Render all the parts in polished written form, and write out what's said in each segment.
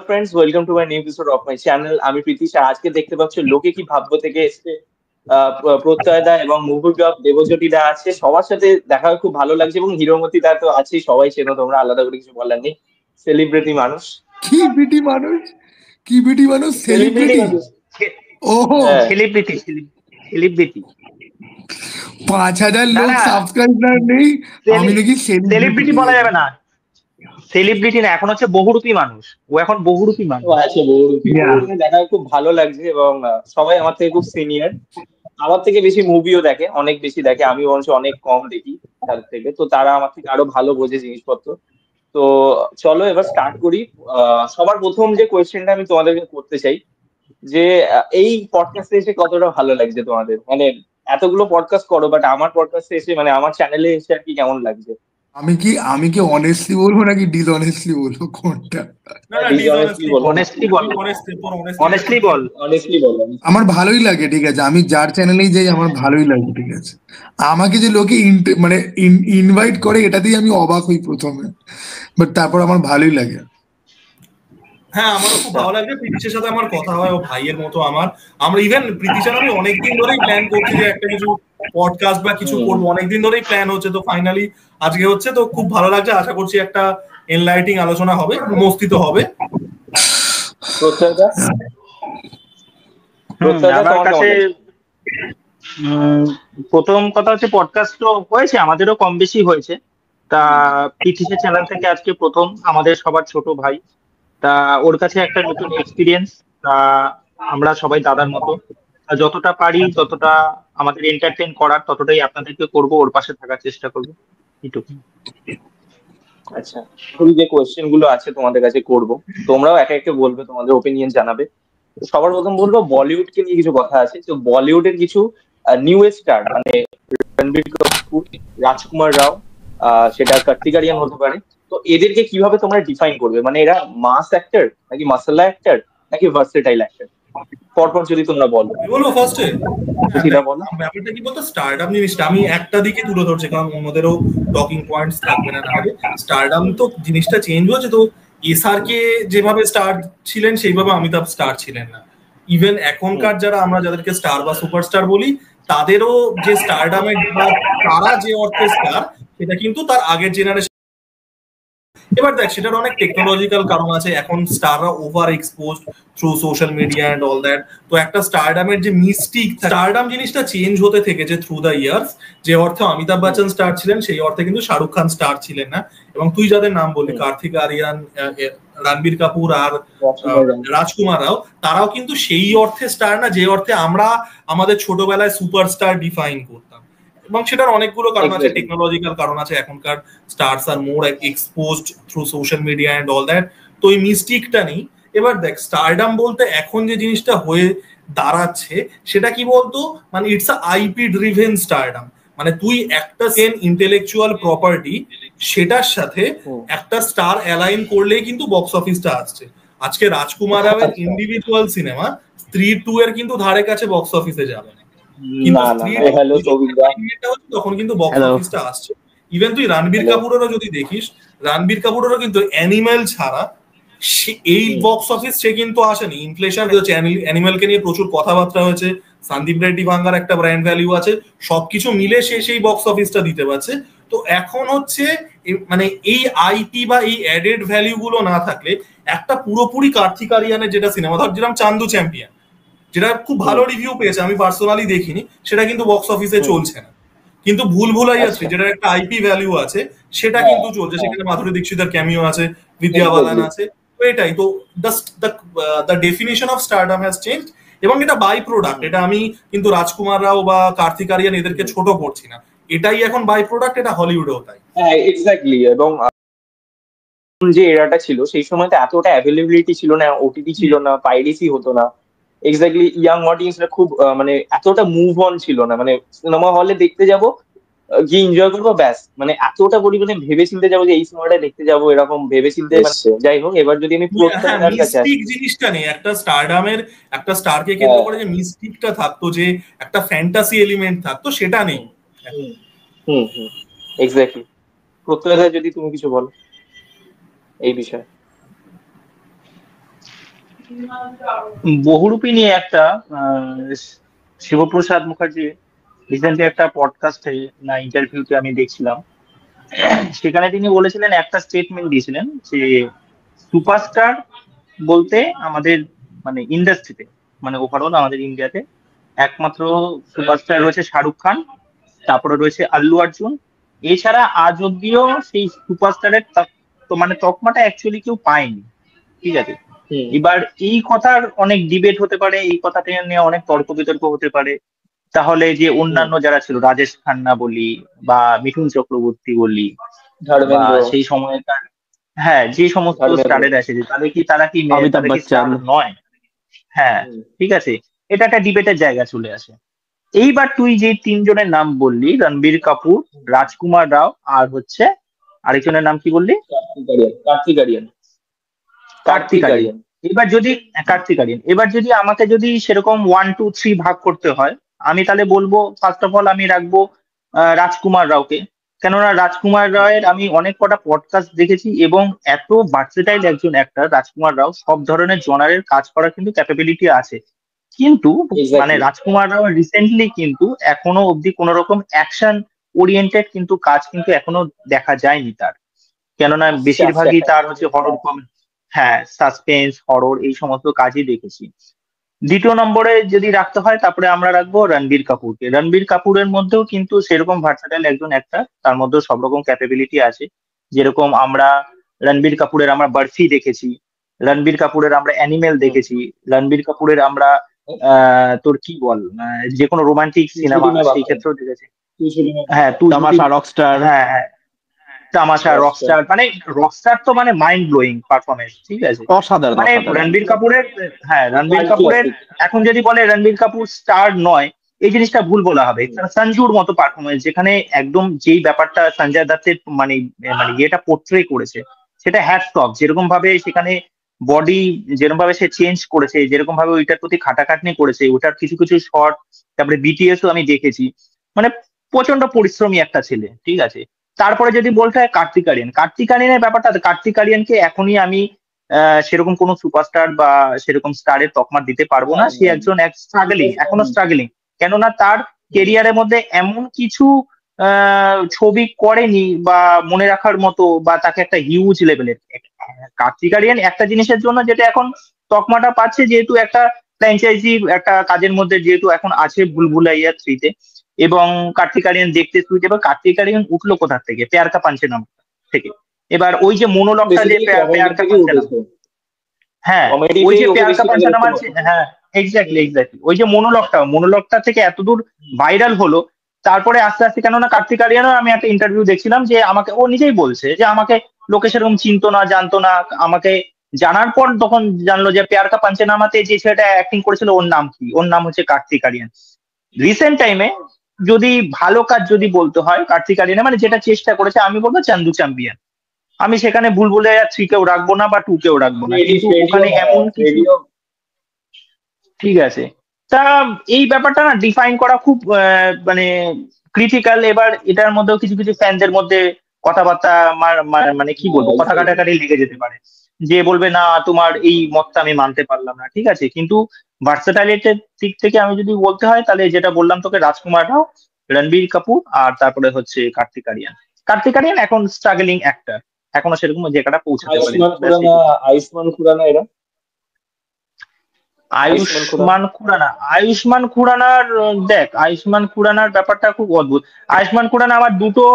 Friends, welcome to my new episode of my channel. আমি প্রীতিশ। আজকে দেখতে পাচ্ছ লোকে কি ভাববো থেকে এসছে প্রত্যয় দা এবং মুভি ব্লগ দেবজ্যোতি দা আছে। সবার সাথে দেখা হয়ে খুব ভালো লাগছে এবং হিরোমতি দা তো আছেই, সবাই চেনো তোমরা, আলাদা করে কিছু বলার নেই। সেলিব্রিটি মানুষ, কি বিটি মানুষ, কি বিটি মানুষ, সেলিব্রিটি সেলিব্রিটি। মানুষ। ওহো, হ্যাঁ, সেলিব্রিটি সেলিব্রিটি 5,000 না লোক না সাবস্ক্রাইবার নেই, আমি নাকি সেলিব্রিটি বলা যাবে না, সেলিব্রিটি না, এখন হচ্ছে বহুরূপী মানুষ। ও এখন বহুরূপী ও মানুষ। আছে বহুরূপী। বহুরূপী দেখা হয়ে খুব ভালো লাগছে এবং সবাই আমার থেকে খুব সিনিয়র, আমার থেকে বেশি মুভিও দেখে, অনেক বেশি দেখে। আমি বরঞ্চ অনেক কম দেখি তার থেকে, তো তারা আমার থেকে আরো ভালো বোঝে জিনিসপত্র। তো চলো এবার স্টার্ট করি। সবার প্রথম যে কোয়েশ্চেনটা আমি তোমাদেরকে করতে চাই যে এই পডকাস্টে এসে কতটা ভালো লাগছে তোমাদের? মানে এতগুলো পডকাস্ট করো, বাট আমার পডকাস্টে এসে, মানে আমার চ্যানেলে এসে আর কি কেমন লাগছে? আমি কি অনেস্টলি বলবো নাকি ডিসঅনেস্টলি বলবো, কোনটা? ডিসঅনেস্টলি বলো। অনেস্টলি বল, অনেস্টলি বল। অনেস্টলি বলো। আমার ভালোই লাগে, ঠিক আছে, আমি যার চ্যানেলেই যাই আমার ভালোই লাগে, ঠিক আছে। আমাকে যে লোকে মানে ইনভাইট করে এটাতেই আমি অবাক হই প্রথমে, বাট তারপর আমার ভালোই লাগে। হ্যাঁ, আমারও খুব ভালো লাগবে। প্রীতিশের সাথে আমার কথা হয়, ও ভাইয়ের মতো আমার। আমরা ইভেন প্রীতিশের আমি অনেকদিন ধরেই প্ল্যান করছি যে একটা কিছু পডকাস্ট বা কিছু করবো, অনেকদিন ধরেই প্ল্যান হচ্ছে, তো ফাইনালি আজকে হচ্ছে। তো খুব ভালো লাগছে, আশা করছি একটা এনলাইটিং আলোচনা হবে, মস্তিত হবে। আমার কাছে প্রথম কথা হচ্ছে পডকাস্ট তো হয়েছে, আমাদেরও কম বেশি হয়েছে। তা পিটিসের চ্যানেল থেকে আজকে প্রথম, আমাদের সবার ছোট ভাই। তা ওর কাছে একটা নতুন এক্সপিরিয়েন্স। তা আমরা সবাই দাদার মতো, যতটা পারি ততটা আমাদের এন্টারটেইন করার ততটাই আপনাদেরকে করব, ওর পাশে থাকার চেষ্টা করবো, এইটুকু। আচ্ছা, শুরু যে কোয়েশ্চেন গুলো আছে তোমাদের কাছে করব, তোমরাও একে একে বলবে, তোমাদের ওপিনিয়ন জানাবে। সবার প্রথম বলবো বলিউডকে নিয়ে কিছু কথা আছে। তো বলিউডের কিছু নিউ স্টার, মানে রণবীর কাপুর, রাজকুমার রাও, সেটা কার্তিক আরিয়ান হতে পারে। তো এদেরকে কিভাবে তোমরা ডিফাইন করবে? মানে এরা মাস অ্যাক্টর নাকি মাসালা অ্যাক্টর নাকি ভার্সেটাইল অ্যাক্টর? পরপর যদি তোমরা বলো। বলবো ফার্স্টে সেটা বলো। ব্যাপারটা কি বলতো, স্টারডাম জিনিসটা আমি একটা দিকে তুলে ধরছি, কারণ অন্যদেরও টকিং পয়েন্টস থাকবে না নাহলে। স্টারডাম তো জিনিসটা চেঞ্জ হয়েছে। তো এসআর কে যেভাবে স্টার ছিলেন সেইভাবে অমিতাভ স্টার ছিলেন না। ইভেন এখনকার যারা আমরা যাদেরকে স্টার বা সুপারস্টার বলি, তাদেরও যে স্টারডামের বা তারা যে অর্থে স্টার, সেটা কিন্তু তার আগের জেনারেশন। এবার দেখ, সেটার অনেক টেকনোলজিক্যাল কারণ আছে। এখন স্টাররা over exposed through social media and all that. তো একটা স্টারডামের যে মিস্টিক, স্টারডাম জিনিসটা চেঞ্জ হতে থেকেছে থ্রু দ্য ইয়ার্স। যে অর্থে অমিতাভ বচ্চন স্টার ছিলেন, সেই অর্থে কিন্তু শাহরুখ খান স্টার ছিলেন না। এবং তুই যাদের নাম বললি, কার্তিক আরিয়ান, রণবীর কাপুর আর রাজকুমার রাও, তারাও কিন্তু সেই অর্থে স্টার না যে অর্থে আমরা আমাদের ছোটবেলায় সুপারস্টার ডিফাইন করতাম। এবং সেটার অনেকগুলো কারণ আছে, টেকনোলজিক্যাল কারণ আছে। এখনকার stars are more exposed through social media and all that. তো এই মিস্টিকটা নেই। এবার দেখ, স্টারডাম বলতে এখন যে জিনিসটা হয়ে দাঁড়াচ্ছে সেটা কি বলতো, মানে it's a IP driven stardom. মানে তুই একটা ইন্টেলেকচুয়াল প্রপার্টি, সেটার সাথে একটা স্টার অ্যালাইন করলেই কিন্তু বক্স অফিসটা আসছে। আজকে রাজকুমার রাওয়ের ইন্ডিভিজুয়াল সিনেমা স্ত্রী 2 এর কিন্তু ধারে কাছে বক্স অফিসে যাবে না, তখন কিন্তু বক্স অফিসটা আসছে। ইভেন তুই রণবীর কাপুরেরও যদি দেখিস, রণবীর কাপুরেরও কিন্তু অ্যানিমেল ছাড়া এই বক্স অফিস সে কিন্তু আসেনি। ইনফ্লেশন হচ্ছে, অ্যানিমেলকে নিয়ে প্রচুর কথাবার্তা হয়েছে, সন্দীপ রেড্ডি ভাঙ্গার একটা ব্র্যান্ড ভ্যালু আছে, সবকিছু মিলে সে সেই বক্স অফিসটা দিতে পারছে। তো এখন হচ্ছে মানে এই আইপি বা এই অ্যাডেড ভ্যালু গুলো না থাকলে একটা পুরোপুরি কার্তিক আরিয়ানের যেটা সিনেমা, ধর যেরকম চান্দু চ্যাম্পিয়ন, যেটা খুব ভালো রিভিউ পেয়েছে, আমি পার্সোনালি দেখিনি, সেটা কিন্তু বক্স অফিসে চলছে না। কিন্তু ভুলভুলাইয়া 3 যেটা একটা আইপি ভ্যালু আছে, সেটা কিন্তু চলছে। সেখানে মাধুরী দীক্ষিতের ক্যামিও আছে, বিদ্যা বালান আছে। তো এটাই তো the definition of stardom has change. এবং এটা বাই প্রোডাক্ট। এটা আমি কিন্তু রাজকুমার রাও বা কার্তিক আরিয়ান এদেরকে ছোট করছি না, এটাই এখন বাই প্রোডাক্ট। এটা হলিউডেও তাই। হ্যাঁ, এক্স্যাক্টলি। এবং যে এরাটা ছিল সেই সময় তো এতটা অ্যাভেলেবিলিটি ছিল না, ওটিটি ছিল না, পাইরেসি হতো না। এক্স্যাক্টলি, ইয়াং অডিয়েন্সরা খুব মানে এতটা মুভ অন ছিল না। মানে সিনেমা হলে দেখতে যাব, গিয়ে এনজয় করবো, ব্যাস। মানে এতটা পরিমাণে ভেবে চিন্তে যাবো যে এই সিনেমাটা দেখতে যাবো, এরকম ভেবে চিন্তে। যাই হোক, এবার যদি আমি মিস্টিক জিনিসটা নেই একটা স্টারডামের, একটা স্টারকে কেন্দ্র করে যে মিস্টিকটা থাকতো, যে একটা ফ্যান্টাসি এলিমেন্ট থাকতো, সেটা নেই। এক্স্যাক্টলি। প্রত্যয় যদি তুমি কিছু বলো এই বিষয়ে। বহুরূপী নিয়ে একটা শিবপ্রসাদ মুখার্জি রিসেন্টলি একটা পডকাস্টে না ইন্টারভিউতে আমি দেখছিলাম, সেখানে তিনি বলেছিলেন, একটা স্টেটমেন্ট দিয়েছিলেন যে সুপারস্টার বলতে আমাদের মানে ইন্ডাস্ট্রিতে, মানে ওভারঅল আমাদের ইন্ডিয়াতে একমাত্র সুপারস্টার রয়েছে শাহরুখ খান, তারপরে রয়েছে আল্লু অর্জুন। এছাড়া আজ অব্দিও সেই সুপারস্টারের তো মানে তকমাটা অ্যাকচুয়ালি কেউ পায়নি, ঠিক আছে। এবার এই কথার অনেক ডিবেট হতে পারে, এই কথাটা নিয়ে অনেক তর্ক বিতর্ক হতে পারে। তাহলে যে অন্যান্য যারা ছিল, রাজেশ খান্না বলি বা মিঠুন চক্রবর্তী বলি বা ধর্মেন্দ্র, সেই সময়কার হ্যাঁ যে সমস্ত স্টারের আছে, তারা কি অমিতাভ বচ্চন star নয়? হ্যাঁ, ঠিক আছে, এটা একটা ডিবেটের জায়গা চলে আসে। এইবার তুই যে তিনজনের নাম বললি, রণবীর কাপুর, রাজকুমার রাও, আর হচ্ছে আরেকজনের নাম কি বললি? কার্তিক আরিয়ান। কার্তিক আরিয়ান। কার্তিক আরিয়ান। এবার যদি আমাকে যদি সেরকম 1, 2, 3 ভাগ করতে হয়, আমি তাহলে বলবো ফার্স্ট অফ অল আমি রাখবো রাজকুমার রাওকে। কেননা রাজকুমার রায়ের আমি অনেক কটা পডকাস্ট দেখেছি এবং এত ভার্সেটাইল একজন অ্যাক্টর রাজকুমার রাও, সব ধরনের জনারের কাজ করার কিন্তু ক্যাপাবিলিটি আছে। কিন্তু মানে রাজকুমার রাও রিসেন্টলি কিন্তু এখনো অব্দি কোন রকম অ্যাকশন ওরিয়েন্টেড কিন্তু কাজ কিন্তু এখনো দেখা যায়নি তার। কেননা বেশিরভাগই তার হচ্ছে হরর, হ্যাঁ সাসপেন্স, হরর এই সমস্ত কাজই দেখেছি। দ্বিতীয় নম্বরে যদি রাখতে হয়, তারপরে আমরা রাখবো রণবীর কাপুরকে। রণবীর কাপুরের মধ্যেও কিন্তু সেরকম ভার্সেটাইল একজন অ্যাক্টর, তার মধ্যেও সব রকম ক্যাপাবিলিটি আছে। যেরকম আমরা রণবীর কাপুরের আমরা বার্ফি দেখেছি, রণবীর কাপুরের আমরা অ্যানিমেল দেখেছি, রণবীর কাপুরের আমরা তোর কি বল যে কোনো রোমান্টিক সিনেমা সেই ক্ষেত্রেও দেখেছি। হ্যাঁ, তামাশা, রকস্টার। হ্যাঁ, তামাশা, রকস্টার, মানে রকস্টার তো মানে মাইন্ড ব্লোয়িং পারফরমেন্স, ঠিক আছে, অসাধারণ। মানে রণবীর কাপুরের, হ্যাঁ রণবীর কাপুরের এখন যদি বলে রণবীর কাপুর স্টার নয়, এই জিনিসটা ভুল বলা হবে। সঞ্জুর মতো পারফরমেন্স, যেখানে একদম যেই ব্যাপারটা সঞ্জয় দত্তের মানে ইয়েটা পোর্ট্রে করেছে, সেটা হ্যাটস অফ। যেরকম ভাবে সেখানে বডি যেরকম ভাবে সে চেঞ্জ করেছে, যেরকম ভাবে ওইটার প্রতি খাটাখাটনি করেছে, ওটার কিছু কিছু শর্ট, তারপরে বিটিএসও আমি দেখেছি, মানে প্রচন্ড পরিশ্রমী একটা ছেলে, ঠিক আছে। তারপরে যদি বলতে হয় কার্তিক আরিয়ানের ব্যাপারটা, কার্তিক আরিয়ানকে এখনই আমি সেরকম কোনো সুপারস্টার বা সেরকম স্টারের তকমা দিতে পারবো না। সে একজন এখনো স্ট্রাগলিং, কেননা তার কেরিয়ারের মধ্যে এমন কিছু ছবি করেনি বা মনে রাখার মতো, বা তাকে একটা হিউজ লেভেলের। কার্তিক আরিয়ান একটা জিনিসের জন্য যেটা এখন তকমাটা পাচ্ছে, যেহেতু একটা ফ্র্যাঞ্চাইজি একটা কাজের মধ্যে যেহেতু এখন আছে ভুলভুলাইয়া 3-তে, এবং কার্তিক আরিয়ান দেখতে সুইট। এবার কার্তিক আরিয়ান উঠলো কোথা থেকে? প্যার কা পাঞ্চেনাম থেকে। এবার ওই যে মনোলগটা, যে প্যার কা পাঞ্চেনাম, হ্যাঁ ওই যে প্যার কা পাঞ্চেনাম আছে, হ্যাঁ এক্স্যাক্টলি ওই যে মনোলগটা থেকে এতদূর ভাইরাল হলো। তারপরে আস্তে আস্তে, কেননা কার্তিক আরিয়ানও আমি একটা ইন্টারভিউ দেখছিলাম, যে আমাকে ও নিজেই বলছে যে আমাকে লোকে সেরকম চিনতো না, জানতো না। আমাকে জানার পর তখন জানলো যে প্যার কা পাঞ্চেনামাতে যে ছেলেটা অ্যাক্টিং করেছিল ওর নাম কি, ওর নাম হচ্ছে কার্তিক আরিয়ান। রিসেন্ট টাইমে যদি ভালো কাজ যদি বলতে হয় কার্তিক আরিয়ান, মানে যেটা চেষ্টা করেছে, আমি বলবো চান্দু চ্যাম্পিয়ন। আমি সেখানে ভুলভুলাইয়া 3-কেও রাখবো না বা 2-কেও রাখবো না, কিন্তু ওখানে এমন কিছু, ঠিক আছে। তা এই ব্যাপারটা না ডিফাইন করা খুব মানে ক্রিটিক্যাল। এবার এটার মধ্যেও কিছু কিছু ফ্যানদের মধ্যে কথাবার্তা মানে কি বলবো, কথা কাটাকাটি লেগে যেতে পারে, যে বলবে না তোমার এই মতটা আমি মানতে পারলাম না, ঠিক আছে। কিন্তু ভার্সেটাইলিটির দিক থেকে আমি যদি বলতে হয়, তাহলে যেটা বললাম তোকে, রাজকুমার রাও, রণবীর কাপুর, আর তারপরে হচ্ছে কার্তিক আরিয়ান এখন স্ট্রাগলিং অ্যাক্টর, এখনো সেরকম জায়গাটা পৌঁছাতে পারে। আয়ুষ্মান খুরানা এরা আয়ুষ্মান খুরানার দেখ, আয়ুষ্মান খুরানার ব্যাপারটা খুব অদ্ভুত। আয়ুষ্মান খুরানা আমার দুটো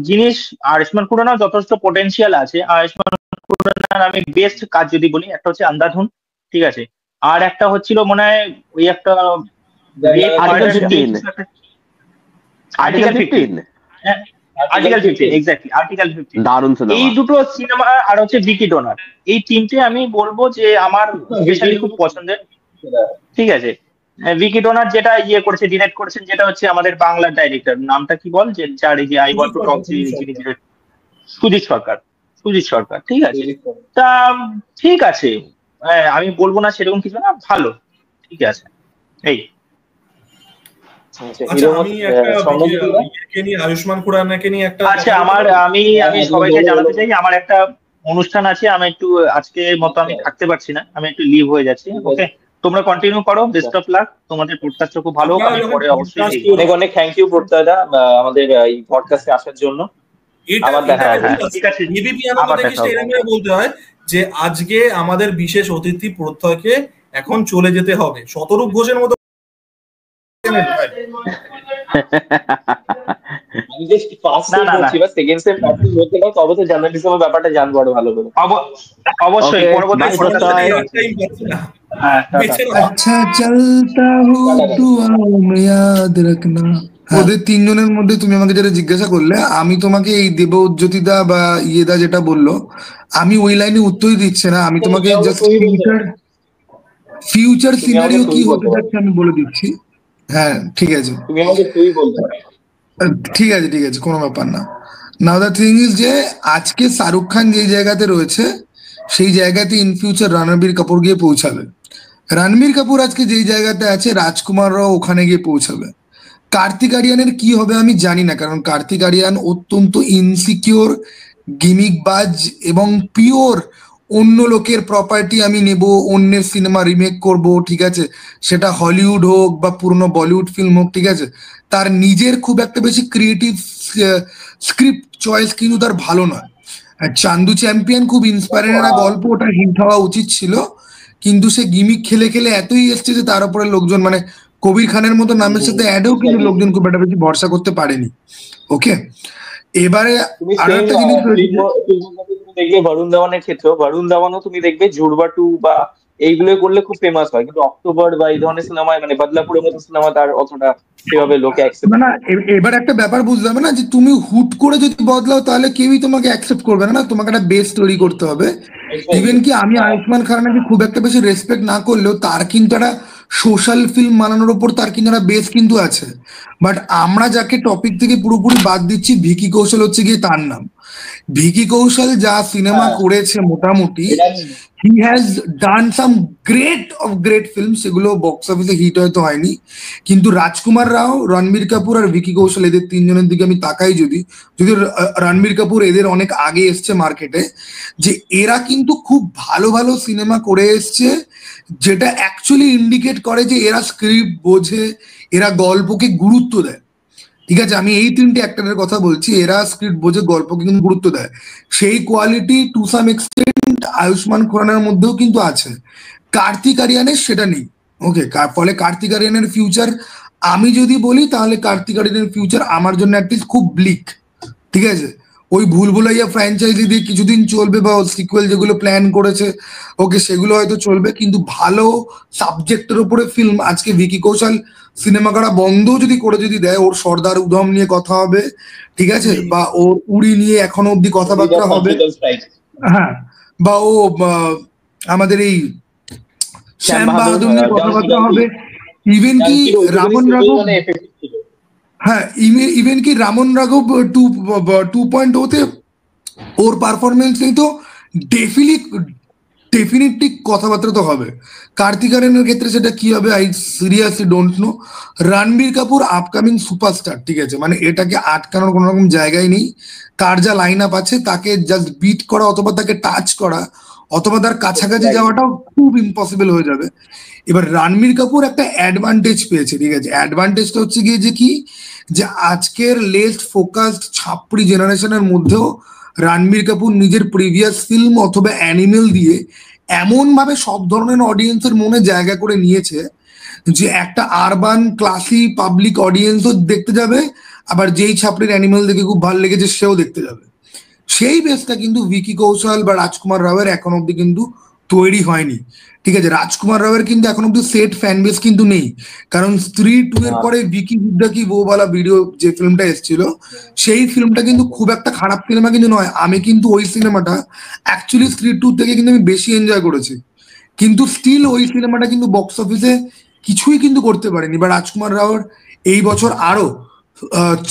জিনিস, আয়ুষ্মান খুরানার যথেষ্ট পটেনশিয়াল আছে। আয়ুষ্মান খুরানার আমি বেস্ট কাজ যদি বলি, একটা হচ্ছে আন্ধাধুন, ঠিক আছে, আর একটা হচ্ছিল মনে হয় ওই একটা আর্টিকেল 15, এক্স্যাক্টলি আর্টিকেল 15, দারুণ সিনেমা। এই দুটো সিনেমা, আর হচ্ছে ভিকি ডোনার, এই তিনটে আমি বলবো যে আমার স্পেশালি খুব পছন্দের, ঠিক আছে। ভিকি ডোনার যেটা করেছে, ডিরেক্ট করেছেন, যেটা হচ্ছে আমাদের বাংলার ডাইরেক্টর, নামটা কি বল, যে যার এই যে I want to talk, Sujit Sarkar, ঠিক আছে। তা ঠিক আছে, আমি বলবো না সেরকম কিছু না, ভালো, ঠিক আছে। এই আয়ুষ্মান খুরানাকে নিয়ে একটা, আচ্ছা, আমি সবাইকে জানাতে চাই, আমার একটা অনুষ্ঠান আছে, আমি একটু আজকের মতো আমি থাকতে পারছি না, আমি একটু লিভ হয়ে যাচ্ছি। ওকে, তোমরা কন্টিনিউ করো, বেস্ট অফ লাক, তোমাদের পডকাস্টটা খুব ভালো, আপনারা আমি যখন পরে অবশ্যই podcast দেখবো। অনেক অনেক থ্যাংক ইউ প্রত্যয়দা আমাদের এই পডকাস্টে আসার জন্য। এটা আবার দেখা হ্যাঁ হবে। হ্যাঁ ঠিক আছে, এবিপি আবার আনন্দ দেখা দেখিস হবে। এরকম ভাবে বলতে হয় যে আজকে আমাদের বিশেষ অতিথি প্রত্যয়কে এখন চলে যেতে হবে, শতরূপ ঘোষের মতো। আমি জাস্ট ফার্স্ট না সেম না না, বলছি বা সেকেন্ড সেম ফার্স্ট সেম বলতে পারো, তবে তো জার্নালিজমের ব্যাপারটা জানবো আরো ভালো করে। অবশ্যই Okay, পরবর্তী bye, পডকাস্টে Pratyay. দেখা হচ্ছে। টাইম পাচ্ছি না, হ্যাঁ টাটা। বেঁচে রও। अच्छा चलता हूँ दुआओं में याद रखना। ওদের তিনজনের মধ্যে তুমি আমাকে যেটা জিজ্ঞাসা করলে, আমি তোমাকে এই দেবজ্যোতিদা বা ইয়েদা যেটা বললো, আমি ওই লাইনে উত্তরই দিচ্ছে না, আমি তোমাকে তুমি আমাকে জাস্ট তুই বলতে ফিউচার পারো। ফিউচার তুমি আমাকে সিনারিও কি তুই হতে বলতে পারো। যাচ্ছে আমি বলে দিচ্ছি। হ্যাঁ ঠিক আছে, তুমি আমাকে তুই বলতে পারো। ঠিক আছে ঠিক আছে, কোনো ব্যাপার না। নাও দ্য থিং ইজ যে আজকে শাহরুখ খান যেই জায়গাতে রয়েছে সেই জায়গাতে ইন ফিউচার রণবীর কাপুর গিয়ে পৌঁছাবে। রণবীর কাপুর আজকে যেই জায়গাতে আছে রাজকুমাররাও ওখানে গিয়ে পৌঁছাবে। কার্তিক আরিয়ানের কি হবে আমি জানি না, কারণ কার্তিক আরিয়ান অত্যন্ত ইনসিকিওর, গিমিকবাজ এবং পিওর অন্য লোকের প্রপার্টি আমি নেব, অন্যের সিনেমা রিমেক করব, ঠিক আছে, সেটা হলিউড হোক বা পুরনো বলিউড ফিল্ম হোক, ঠিক আছে, তার নিজের খুব একটা বেশি ক্রিয়েটিভ স্ক্রিপ্ট চয়েস কিন্তু তার ভালো নয়। আর চান্দু চ্যাম্পিয়ন খুব ইন্সপায়ারিং একটা গল্প, ওটা হিট হওয়া উচিত ছিল, কিন্তু সে গিমিক খেলে খেলে এতই এসছে যে তার উপরে লোকজন মানে কবির খানের মতো নামের সাথে অ্যাডও কিন্তু লোকজন খুব একটা বেশি ভরসা করতে পারেনি। ওকে, এবারে তুমি আরো সেম একটা জিনিস রয়েছে যে তুমি দেখবে বরুণ ধাওয়ানের ক্ষেত্রেও, বরুণ ধাওয়ানও তুমি দেখবে জুড়বা 2 বা এইগুলো করলে খুব ফেমাস হয়, কিন্তু অক্টোবর বা এই ধরনের সিনেমায় মানে বদলাপুরের মতো সিনেমা তার অতটা সেভাবে লোকে অ্যাকসেপ্ট না না এবার একটা ব্যাপার বুঝতে হবে না, যে তুমি হুট করে যদি বদলাও তাহলে কেউই তোমাকে অ্যাকসেপ্ট করবে না, না তোমাকে একটা বেস তৈরি করতে হবে। ইভেন কি আমি আয়ুষ্মান খারানাকে খুব একটা বেশি রেসপেক্ট না করলেও তার কিন্তু একটা সোশ্যাল ফিল্ম বানানোর ওপর তার কিন্তু একটা বেস কিন্তু আছে। বাট আমরা যাকে টপিক থেকে পুরোপুরি বাদ দিচ্ছি, ভিকি কৌশল হচ্ছে গিয়ে তার নাম। ভিকি কৌশল যা সিনেমা করেছে মোটামুটি, he has done some great film, সেগুলো বক্স অফিসে হিট হয়তো হয়নি, কিন্তু রাজকুমার রাও, রণবীর কাপুর আর ভিকি কৌশল এদের তিনজনের দিকে আমি তাকাই, যদি যদি রণবীর কাপুর এদের অনেক আগে এসছে মার্কেটে, যে এরা কিন্তু খুব ভালো ভালো সিনেমা করে এসছে, যেটা অ্যাকচুয়ালি ইন্ডিকেট করে যে এরা স্ক্রিপ্ট বোঝে, এরা গল্পকে গুরুত্ব দেয়। ঠিক আছে, আমি এই তিনটে অ্যাক্টরের কথা বলছি, এরা স্ক্রিপ্ট বোঝে, গল্পকে কিন্তু গুরুত্ব দেয়। সেই quality to some extent Ayushmann খুরানার মধ্যেও কিন্তু আছে, কার্তিক আরিয়ানের সেটা নেই। ওকে, ফলে কার্তিক আরিয়ানের ফিউচার আমি যদি বলি তাহলে কার্তিক আরিয়ানের ফিউচার আমার জন্য অ্যাটলিস্ট খুব ব্লিক। ঠিক আছে, ওই ভুলভুলাইয়া ফ্র্যাঞ্চাইজি দিয়ে কিছুদিন চলবে, বা সিকুয়েল যেগুলো প্ল্যান করেছে ওকে সেগুলো হয়তো চলবে, কিন্তু ভালো সাবজেক্টের উপরে ফিল্ম আজকে ভিকি কৌশল সিনেমা করা বন্ধ যদি করে যদি দেয়, ওর সর্দার উধম নিয়ে কথা হবে, ঠিক আছে, বা ওর উড়ি নিয়ে এখনো অব্দি কথাবার্তা হবে, হ্যাঁ, বা ও আমাদের এই শ্যাম বাহাদুর নিয়ে কথাবার্তা হবে, ইভেন কি রামন রাঘব, হ্যাঁ ইভেন কি রামন রাঘব 2.0-তে ওর পারফরমেন্স নেই তো ডেফিনেটলি কথাবার্তা তো হবে। কার্তিক আরিয়ানের ক্ষেত্রে সেটা কি হবে I seriously don't know. Ranbir Kapoor upcoming superstar, ঠিক আছে, মানে এটাকে আটকানোর কোনো রকম জায়গায় নেই, তার যা লাইন আপ আছে তাকে জাস্ট বিট করা অথবা তাকে টাচ করা অথবা তার কাছাকাছি যাওয়াটাও খুব ইম্পসিবল হয়ে যাবে। এবার রণবীর কাপুর একটা অ্যাডভান্টেজ পেয়েছে, ঠিক আছে, অ্যাডভান্টেজটা হচ্ছে গিয়ে যে কি, যে আজকের লেস্ট ফোকাসড ছাপড়ি জেনারেশনের মধ্যেও রণবীর কাপুর নিজের প্রিভিয়াস ফিল্ম অথবা অ্যানিমেল দিয়ে এমন ভাবে সব ধরনের অডিয়েন্সের মনে জায়গা করে নিয়েছে যে একটা আরবান ক্লাসি পাবলিক অডিয়েন্সও দেখতে যাবে, আবার যেই ছাপড়ির অ্যানিমেল দেখে খুব ভালো লেগেছে সেও দেখতে যাবে। সেই বেসটা কিন্তু ভিকি কৌশল বা রাজকুমার রাওয়ের এখন অব্দি কিন্তু তৈরি হয়নি। ঠিক আছে, রাজকুমার রাওয়ের কিন্তু এখন অব্দি সেট ফ্যান বেস কিন্তু নেই, কারণ স্ত্রী 2 এর পরে ভিকি হুড্ডা কি বউবালা ভিডিও যে ফিল্মটা এসেছিল সেই ফিল্মটা কিন্তু খুব একটা খারাপ সিনেমা কিন্তু নয়। আমি কিন্তু ওই সিনেমাটা অ্যাকচুয়ালি স্ত্রী 2 থেকে কিন্তু আমি বেশি এনজয় করেছি, কিন্তু স্টিল ওই সিনেমাটা কিন্তু বক্স অফিসে কিছুই কিন্তু করতে পারেনি। বা রাজকুমার রাওর এই বছর আরো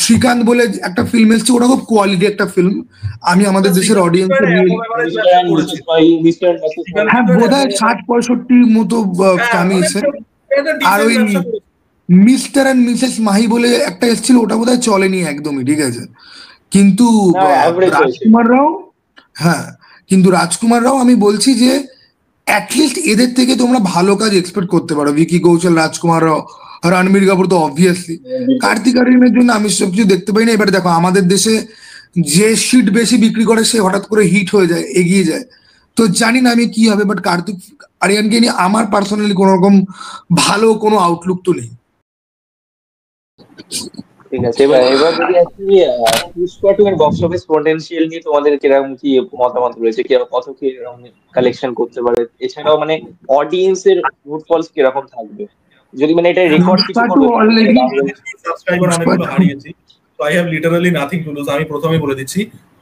শ্রীকান্ত বলে একটা ফিল্ম এসেছে, ওটা খুব কোয়ালিটি একটা ফিল্ম, আমি আমাদের দেশের অডিয়েন্সকে হ্যাঁ বোধ হয় 60-65 মতো কামিয়েছে। আর ওই মিস্টার অ্যান্ড মিসেস মাহি বলে একটা এসেছিল, ওটা বোধ হয় চলেনি একদমই, ঠিক আছে, কিন্তু রাজকুমার রাও, হ্যাঁ কিন্তু রাজকুমার রাও আমি বলছি যে অ্যাটলিস্ট এদের থেকে তোমরা ভালো কাজ এক্সপেক্ট করতে পারো। ভিকি কৌশল, রাজকুমার রাও, রণবীর কাপুর তো অবভিয়াসলি। কার্তিক আরিয়ানের জন্য আমি সব কিছু দেখতে পাই না। এবার দেখো আমাদের দেশে যে শিট বেশি বিক্রি করে সে হঠাৎ করে হিট হয়ে যায়, এগিয়ে যায়। তো জানি না আমি কি হবে, বাট কার্তিক আরিয়ানকে নিয়ে আমার পার্সোনালি কোনো রকম ভালো কোনো আউটলুক তো নেই। ঠিক আছে, এবার যদি আসি পুষ্পা টু এর বক্স অফিস পটেনশিয়াল নিয়ে তোমাদের কিরকম কি মতামত রয়েছে, কি কত কি কালেকশন করতে পারে, এছাড়াও মানে অডিয়েন্স এর ফুটফলস কিরকম থাকবে, যদি মানে এটা রেকর্ড কিছু করবে? সাবস্ক্রাইবার অনেকগুলো হারিয়েছি, তো I have literally nothing to lose. আমি প্রথমেই বলে দিচ্ছি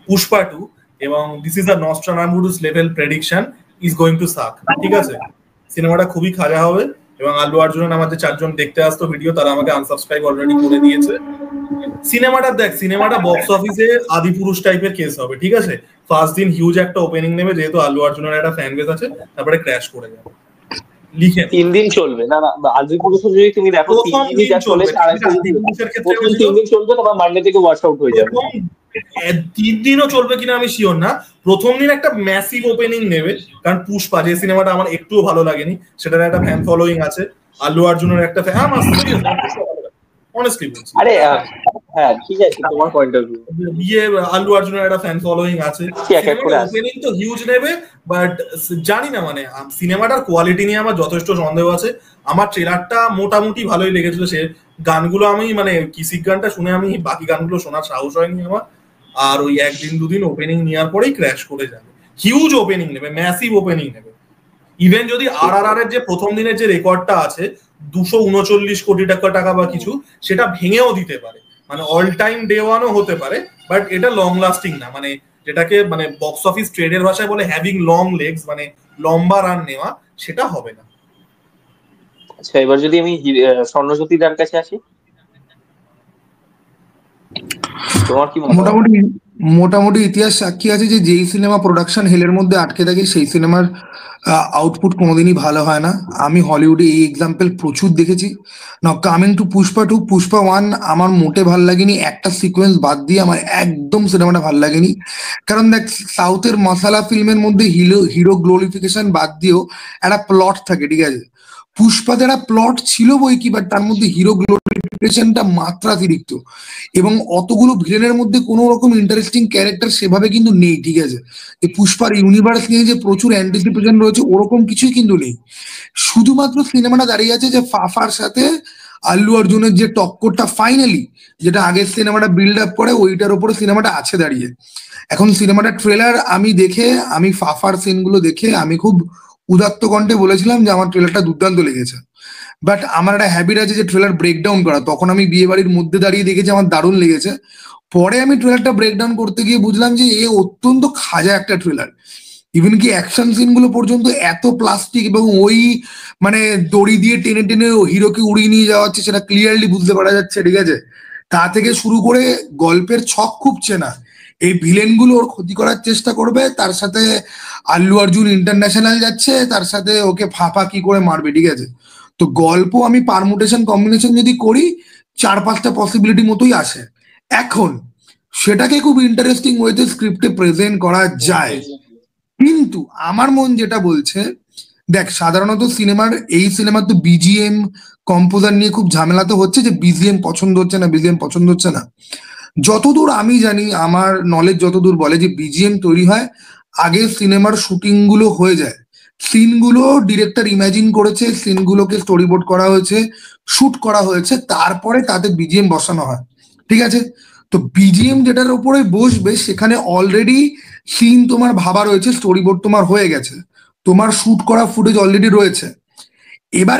পুষ্পা টু, এবং this is a Nostradamus level prediction, is going to suck. ঠিক আছে, সিনেমাটা খুবই খারাপ হবে, এবং আল্লু অর্জুন আমাদের 4 জন দেখতে আসতো ভিডিও, তারা আমাকে আনসাবস্ক্রাইব অলরেডি করে দিয়েছে। সিনেমাটা দেখ, সিনেমাটা বক্স অফিসে আদিপুরুষ টাইপের কেস হবে। ঠিক আছে, ফার্স্ট দিন হিউজ একটা ওপেনিং নেবে, যেহেতু আল্লু অর্জুনের একটা ফ্যান বেস আছে, তারপরে ক্র্যাশ করে যাবে। লিখে 3 দিন চলবে না? না, আদিপুরুষ যদি তুমি দেখো 3 দিনই যা চলে, 3 দিন চলবে, তারপর মানডে থেকে ওয়াশ আউট হয়ে যাবে। 3 দিনও চলবে কিনা আমি শিওর না। প্রথম দিন একটা ম্যাসিভ ওপেনিং নেবে, কারণ পুষ্পা যে সিনেমাটা আমার একটুও ভালো লাগেনি, সেটার একটা ফ্যান ফলোইং আছে। আল্লু অর্জুনের একটা ফ্যান অনেস্টলি বলছি। আরে হ্যাঁ ঠিক আছে, তোমার পয়েন্ট অফ ভিউ, আল্লু অর্জুনের একটা ফ্যান ফলোইং আছে, ওপেনিং তো হিউজ নেবে। বাট জানি না, মানে সিনেমাটার কোয়ালিটি নিয়ে আমার যথেষ্ট সন্দেহ আছে। আমার ট্রেলারটা মোটামুটি ভালোই লেগেছিল, সে গানগুলো আমি মানে কিসিক গানটা শুনে আমি বাকি গানগুলো শোনার সাহস হয়নি আমার। আর ওই 1 দিন 2 দিন ওপেনিং নেওয়ার পরেই ক্র্যাশ করে যাবে। হিউজ ওপেনিং নেবে, ম্যাসিভ ওপেনিং নেবে। ইভেন যদি RRR এর যে প্রথম দিনের যে রেকর্ডটা আছে 239 কোটি টাকা বা কিছু, সেটা ভেঙেও দিতে পারে, মানে অল টাইম ডে ওয়ানও হতে পারে। বাট এটা লং লাস্টিং না, মানে যেটাকে মানে বক্স অফিস ট্রেডের ভাষায় বলে হ্যাভিং লং লেগস, মানে লম্বা রান নেওয়া, সেটা হবে না। আচ্ছা, এবার যদি আমি স্বর্ণজ্যোতি দার কাছে আসি, তোমার কি মোটামুটি ইতিহাস সাক্ষী আছে যে যেই সিনেমা প্রোডাকশন হেলের মধ্যে আটকে থাকে সেই সিনেমার আউটপুট কোনোদিনই ভালো হয় না। আমি হলিউডে এই এক্সাম্পল প্রচুর দেখেছি। না, coming to Pushpa two, Pushpa 1 আমার মোটে ভাল লাগেনি, একটা সিকোয়েন্স বাদ দিয়ে আমার একদম সিনেমাটা ভাল লাগেনি। কারণ দেখ, সাউথের মশালা ফিল্মের মধ্যে হিরো গ্লোরিফিকেশন বাদ দিয়েও একটা প্লট থাকে, ঠিক আছে? পুষ্পাতে একটা প্লট ছিল বই কি, বাট তার মধ্যে হিরো গ্লোরিফিকেশনটা মাত্রাতিরিক্ত, এবং অতগুলো ভিলেনের মধ্যে কোনো রকম ইন্টারেস্টিং ক্যারেক্টার সেভাবে কিন্তু নেই। ঠিক আছে, পুষ্পার ইউনিভার্স নিয়ে যে প্রচুর অ্যান্টিসিপেশন রয়েছে ওরকম কিছুই কিন্তু নেই। শুধুমাত্র সিনেমাটা দাঁড়িয়ে আছে যে ফাফার সাথে আল্লু অর্জুনের যে টক্করটা ফাইনালি, যেটা আগের সিনেমাটা বিল্ড আপ করে, ওইটার উপরে সিনেমাটা আছে দাঁড়িয়ে। এখন সিনেমাটার ট্রেলার আমি দেখে, আমি ফাফার সিনগুলো দেখে আমি খুব উদাত্ত কণ্ঠে বলেছিলাম যে আমার ট্রেলারটা দুর্দান্ত লেগেছে। বাট আমার একটা হ্যাবিট আছে যে ট্রেলার ব্রেকডাউন করা, তখন আমি বিয়ে বাড়ির মধ্যে দাঁড়িয়ে দেখেছি আমার দারুণ লেগেছে। পরে আমি ট্রেলারটা ব্রেকডাউন করতে গিয়ে বুঝলাম যে এ অত্যন্ত খাজা একটা ট্রেলার। ইভেন কি অ্যাকশন সিনগুলো পর্যন্ত এত প্লাস্টিক, এবং ওই মানে দড়ি দিয়ে টেনে টেনে হিরোকে উড়িয়ে নিয়ে যাওয়া হচ্ছে, সেটা ক্লিয়ারলি বুঝতে পারা যাচ্ছে। ঠিক আছে, তা থেকে শুরু করে গল্পের ছক খুব চেনা, এই ভিলেন গুলো ওর ক্ষতি করার চেষ্টা করবে, তার সাথে আল্লু অর্জুন ইন্টারন্যাশনাল যাচ্ছে, তার সাথে ওকে ফাফা কি করে মারবে। ঠিক আছে, তো গল্প আমি পারমুটেশন কম্বিনেশন যদি করি 4-5টা পসিবিলিটি মতোই আসে। এখন সেটাকে খুব ইন্টারেস্টিং ওয়েতে স্ক্রিপ্টে প্রেজেন্ট করা যায়, কিন্তু আমার মন যেটা বলছে, দেখ সাধারণত এই সিনেমার তো বিজিএম কম্পোজার নিয়ে খুব ঝামেলা তো হচ্ছে, যে বিজিএম পছন্দ হচ্ছে না। যতদূর আমি জানি, আমার নলেজ যতদূর বলে যে বিজিএম তৈরি হয় আগে সিনেমার শুটিং গুলো হয়ে যায়, সিনগুলো ডিরেক্টর ইমাজিন করেছে, সিনগুলোকে স্টোরি বোর্ড করা হয়েছে, শুট করা হয়েছে, তারপরে তাদের বিজিএম বসানো হয়। ঠিক আছে, তো বিজিএম যেটার উপরে বসবে সেখানে অলরেডি সিন তোমার ভাবা রয়েছে, স্টোরি বোর্ড তোমার হয়ে গেছে, তোমার শুট করা ফুটেজ অলরেডি রয়েছে। এবার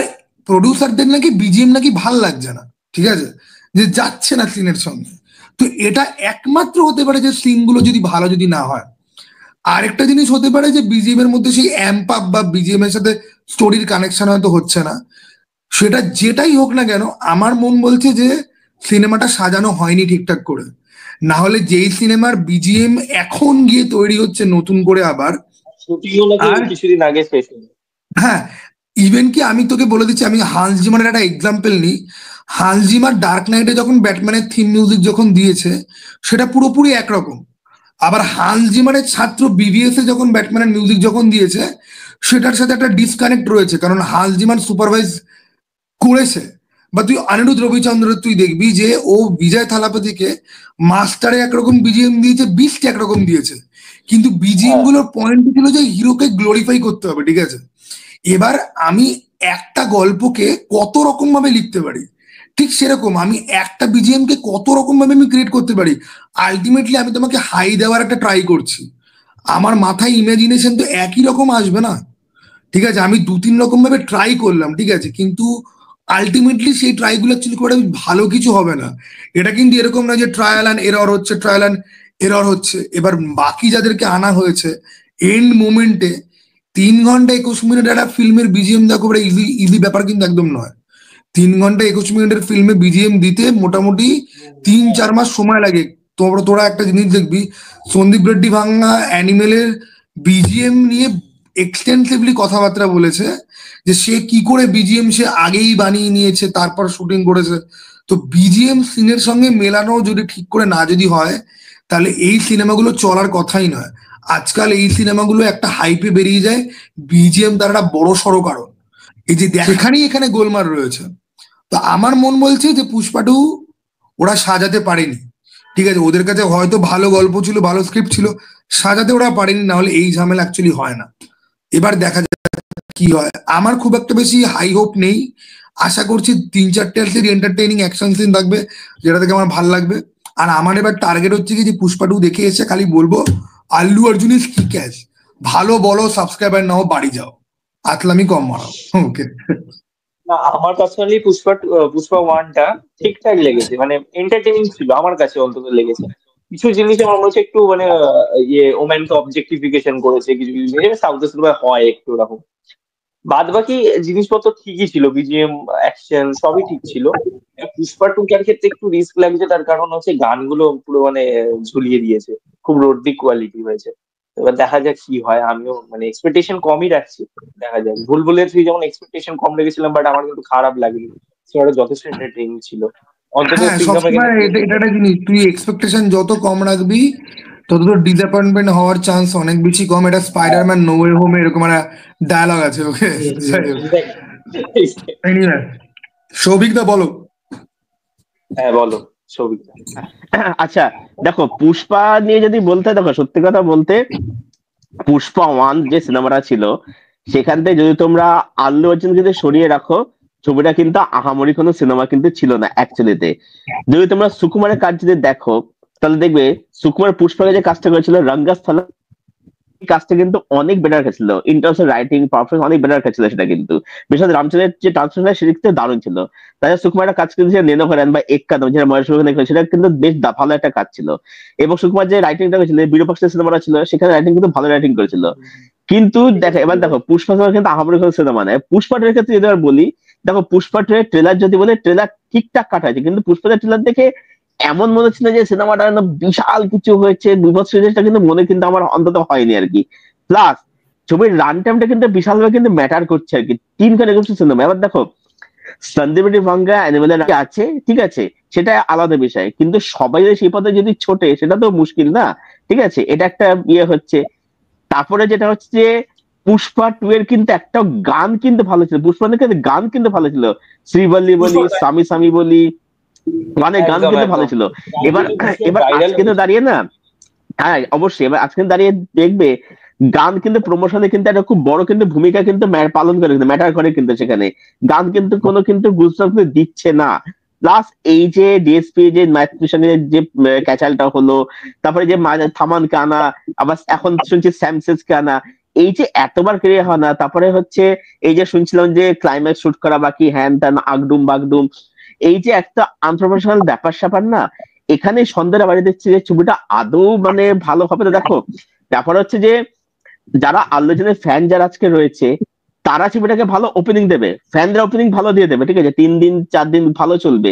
প্রডিউসারদের নাকি বিজিএম নাকি ভাল লাগছে না, ঠিক আছে, যে যাচ্ছে না সিনের সঙ্গে। তো এটা একমাত্র হতে পারে যে সিনগুলো যদি ভালো যদি না হয়। আরেকটা জিনিস হতে পারে যে বিজিএম এর মধ্যে সেই অ্যাম্প আপ বা বিজিএম এর সাথে স্টোরির কানেকশন হয়তো হচ্ছে না। সেটা যেটাই হোক না কেন, আমার মন বলছে যে সিনেমাটা সাজানো হয়নি ঠিকঠাক করে। না হলে যেই সিনেমার বিজিএম এখন গিয়ে তৈরি হচ্ছে নতুন করে আবার, কিছুদিন আগে শেষ হলো। হ্যাঁ, ইভেন কি আমি তোকে বলে দিচ্ছি, আমি হান্স জিমারের একটা এক্সাম্পল নিই। হান্স জিমার ডার্ক নাইটে যখন ব্যাটম্যানের থিম মিউজিক যখন দিয়েছে, সেটা পুরোপুরি একরকম। আবার হান্স জিমারের ছাত্র বিভিএস এ যখন ব্যাটম্যানের মিউজিক যখন দিয়েছে সেটার সাথে একটা ডিসকানেক্ট রয়েছে, কারণ হান্স জিমার সুপারভাইজ করেছে। বা তুই অনিরুদ্ধ রবিচন্দ্র তুই দেখবি যে ও বিজয় থালাপতিকে মাস্টারে একরকম বিজিএম দিয়েছে, বিস্ট একরকম দিয়েছে, কিন্তু বিজিএম গুলোর পয়েন্ট ছিল যে হিরোকে গ্লোরিফাই করতে হবে, ঠিক আছে? এবার আমি একটা গল্পকে কত রকম ভাবে লিখতে পারি, ঠিক সেরকম আমি একটা বিজিএম কে কত রকম ভাবে আমি ক্রিয়েট করতে পারি। আলটিমেটলি আমি তোমাকে হাই দেওয়ার একটা ট্রাই করছি, আমার মাথায় ইমাজিনেশন তো একই রকম আসবে না, ঠিক আছে? আমি 2-3 রকম ভাবে ট্রাই করলাম, ঠিক আছে, কিন্তু আলটিমেটলি সেই ট্রাইগুলো অ্যাকচুয়ালি করে ভালো কিছু হবে না। এটা কিন্তু এরকম না যে ট্রায়াল অ্যান্ড এরর হচ্ছে, ট্রায়াল অ্যান্ড এরর হচ্ছে। এবার বাকি যাদেরকে আনা হয়েছে এন্ড মোমেন্টে 3 ঘন্টা 21 মিনিট একটা ফিল্মের বিজিএম দেখো, ইজি ইজি ব্যাপার কিন্তু একদম নয়। 3 ঘন্টা 21 মিনিটের ফিল্মে বিজিএম দিতে মোটামুটি 3-4 মাস সময় লাগে। তোরা একটা জিনিস দেখবি, সন্দীপ রেড্ডি ভাঙ্গা অ্যানিমেলের বিজিএম নিয়ে এক্সটেন্সিভলি কথাবার্তা বলেছে যে সে কি করে বিজিএম সে আগেই বানিয়ে নিয়েছে, তারপর শুটিং করেছে। তো বিজিএম সিনের সঙ্গে মেলানো যদি ঠিক করে না যদি হয়, তাহলে এই সিনেমাগুলো চলার কথাই নয়। আজকাল এই সিনেমাগুলো একটা হাইপে বেরিয়ে যায়, বিজিএম তার একটা বড় সড়ো কারণ। এই যে সেখানেই এখানে গোলমাল রয়েছে। তো আমার মন বলছে যে পুষ্পা 2 ওরা সাজাতে পারেনি, ঠিক আছে? ওদের কাছে হয়তো ভালো গল্প ছিল, ভালো স্ক্রিপ্ট ছিল, সাজাতে ওরা পারেনি, না হলে এই ঝামেলা অ্যাকচুয়ালি হয় না। এবার দেখা যাক কি হয়। আমার খুব একটা বেশি হাই হোপ নেই, আশা করছি 3-4টে এন্টারটেইনিং অ্যাকশন সিন থাকবে যেটা থেকে আমার ভালো লাগবে। আর আমার এবার টার্গেট হচ্ছে কি যে পুষ্পা 2 দেখে এসে খালি বলবো Allu Arjun is kick ass, ভালো বলো, সাবস্ক্রাইবার নাও, বাড়ি যাও, আতলামি কম মারাও। ওকে। না, আমার পার্সোনালি পুষ্পা 1টা ঠিকঠাক লেগেছে, মানে এন্টারটেইনিং ছিল আমার কাছে অন্তত লেগেছে। কিছু জিনিস আমার মনে হচ্ছে একটু মানে ওম্যানকে অবজেক্টিফিকেশন করেছে, কিছু কিছু জিনিস সাউথ সিনেমায় হয় একটু ওরকম। বাদ বাকি জিনিসপত্র ঠিকই ছিল, বিজিএম অ্যাকশন সবই ঠিক ছিল। পুষ্পা 2টার ক্ষেত্রে একটু রিস্ক লাগছে, তার কারণ হচ্ছে গানগুলো পুরো মানে ঝুলিয়ে দিয়েছে, খুব রোডি কোয়ালিটি হয়েছে। এবার দেখা যাক কি হয়, আমিও মানে এক্সপেকটেশন কমই রাখছি, দেখা যাক। ভুলভুলাইয়া 3 যেমন এক্সপেকটেশন কম রেখেছিলাম, বাট আমার কিন্তু খারাপ লাগেনি, সেটা যথেষ্ট এন্টারটেইনিং ছিল। অন্তত হ্যাঁ, সিনেমা সবসময় এটা এটা একটা জিনিস, তুই এক্সপেকটেশন যত কম রাখবি তত তোর ডিসঅ্যাপয়েন্টমেন্ট হওয়ার চান্স অনেক বেশি কম। এটা স্পাইডারম্যান নো ওয়ে হোমে এরকম একটা ডায়লগ আছে, ওকে? এনিওয়ে, সৌভিক দা বলো। হ্যাঁ বলো সৌভিক। আচ্ছা, দেখো পুষ্পা নিয়ে যদি বলতে, দেখো সত্যি কথা বলতে পুষ্পা 1 যে সিনেমাটা ছিল সেখান থেকে যদি তোমরা আল্লু অর্জুন যদি সরিয়ে রাখো, ছবিটা কিন্তু আহামরি কোনো সিনেমা কিন্তু ছিল না অ্যাকচুয়ালিতে। যদি তোমরা সুকুমারের কাজ যদি দেখো তাহলে দেখবে সুকুমার পুষ্পাকে যে কাজটা করেছিল রঙ্গস্থলা, এই কাজটা কিন্তু অনেক বেটার গেছিল, in terms of writing performance অনেক বেটার গেছিল সেটা কিন্তু। বিশেষ রামচন্দ্রের যে ট্রান্সফার সেটা কিন্তু দারুণ ছিল। তাছাড়া সুকুমার একটা কাজ কিন্তু নেনো করেন বা একাদম যেটা মহেশ সেটা কিন্তু বেশ ভালো একটা কাজ ছিল। এবং সুকুমার যে রাইটিংটা করেছিল বিরূপাক্ষের সিনেমাটা ছিল, সেখানে রাইটিং কিন্তু ভালো রাইটিং করেছিল। কিন্তু দেখো এবার দেখো পুষ্পা সিনেমা কিন্তু আহামরি কোনো সিনেমা নয়। পুষ্পাটের ক্ষেত্রে যদি আর বলি, দেখো পুষ্পাটের ট্রেলার যদি বলে ট্রেলার ঠিকঠাক কাটাইছে, কিন্তু পুষ্পাটের ট্রেলার দেখে এমন মনে হচ্ছিল যে সিনেমাটা বিশাল কিছু হয়েছে, বিভৎস জিনিসটা কিন্তু মনে কিন্তু আমার অন্তত হয়নি আর কি। প্লাস ছবির রান টাইমটা কিন্তু বিশালভাবে কিন্তু ম্যাটার করছে আর কি। 3 ঘন্টা এরকম সিনেমা। এবার দেখো সন্দীপ রেড্ডি ভাঙ্গা অ্যানিমেলের আছে, ঠিক আছে, সেটা আলাদা বিষয়, কিন্তু সবাই যদি সেই পথে যদি ছোটে সেটা তো মুশকিল না, ঠিক আছে? এটা একটা হচ্ছে। তারপরে যেটা হচ্ছে যে পুষ্পা 2 এর কিন্তু একটা গান কিন্তু ভালো ছিল, পুষ্পা কিন্তু গান কিন্তু ভালো ছিল, শ্রীবল্লী বলি, স্বামী স্বামী বলি, গানের গান কিন্তু ভালো ছিল। এবার এবার আজকে তো দাঁড়িয়ে না, হ্যাঁ অবশ্যই, এবার আজকে দাঁড়িয়ে দেখবে গান কিন্তু প্রমোশনে কিন্তু একটা খুব বড় কিন্তু ভূমিকা কিন্তু পালন করে, কিন্তু ম্যাটার করে কিন্তু সেখানে গান কিন্তু কোনো কিন্তু গুজরাট দিচ্ছে না। প্লাস এই যে ডিএসপি যে ম্যাথমেটিশিয়ানের যে ক্যাচালটা হলো, তারপরে যে থামান কে আনা, আবার এখন শুনছি স্যামসেস কে আনা, এই যে এতবার ক্রিয়া হয় না। তারপরে হচ্ছে এই যে শুনছিলাম যে ক্লাইম্যাক্স শুট করা বাকি, হ্যান ত্যান আগডুম বাগডুম, এই যে একটা আনপ্রফেশনাল ব্যাপার স্যাপার না, এখানে সন্দেহ বাড়ি দিচ্ছে যে ছবিটা আদৌ মানে ভালো হবে না। দেখো ব্যাপার হচ্ছে যে যারা আল্লু অর্জুনের ফ্যান যারা আজকে রয়েছে তারা ছবিটাকে ভালো ওপেনিং দেবে, ফ্যানরা ওপেনিং ভালো দিয়ে দেবে, ঠিক আছে, 3 দিন 4 দিন ভালো চলবে,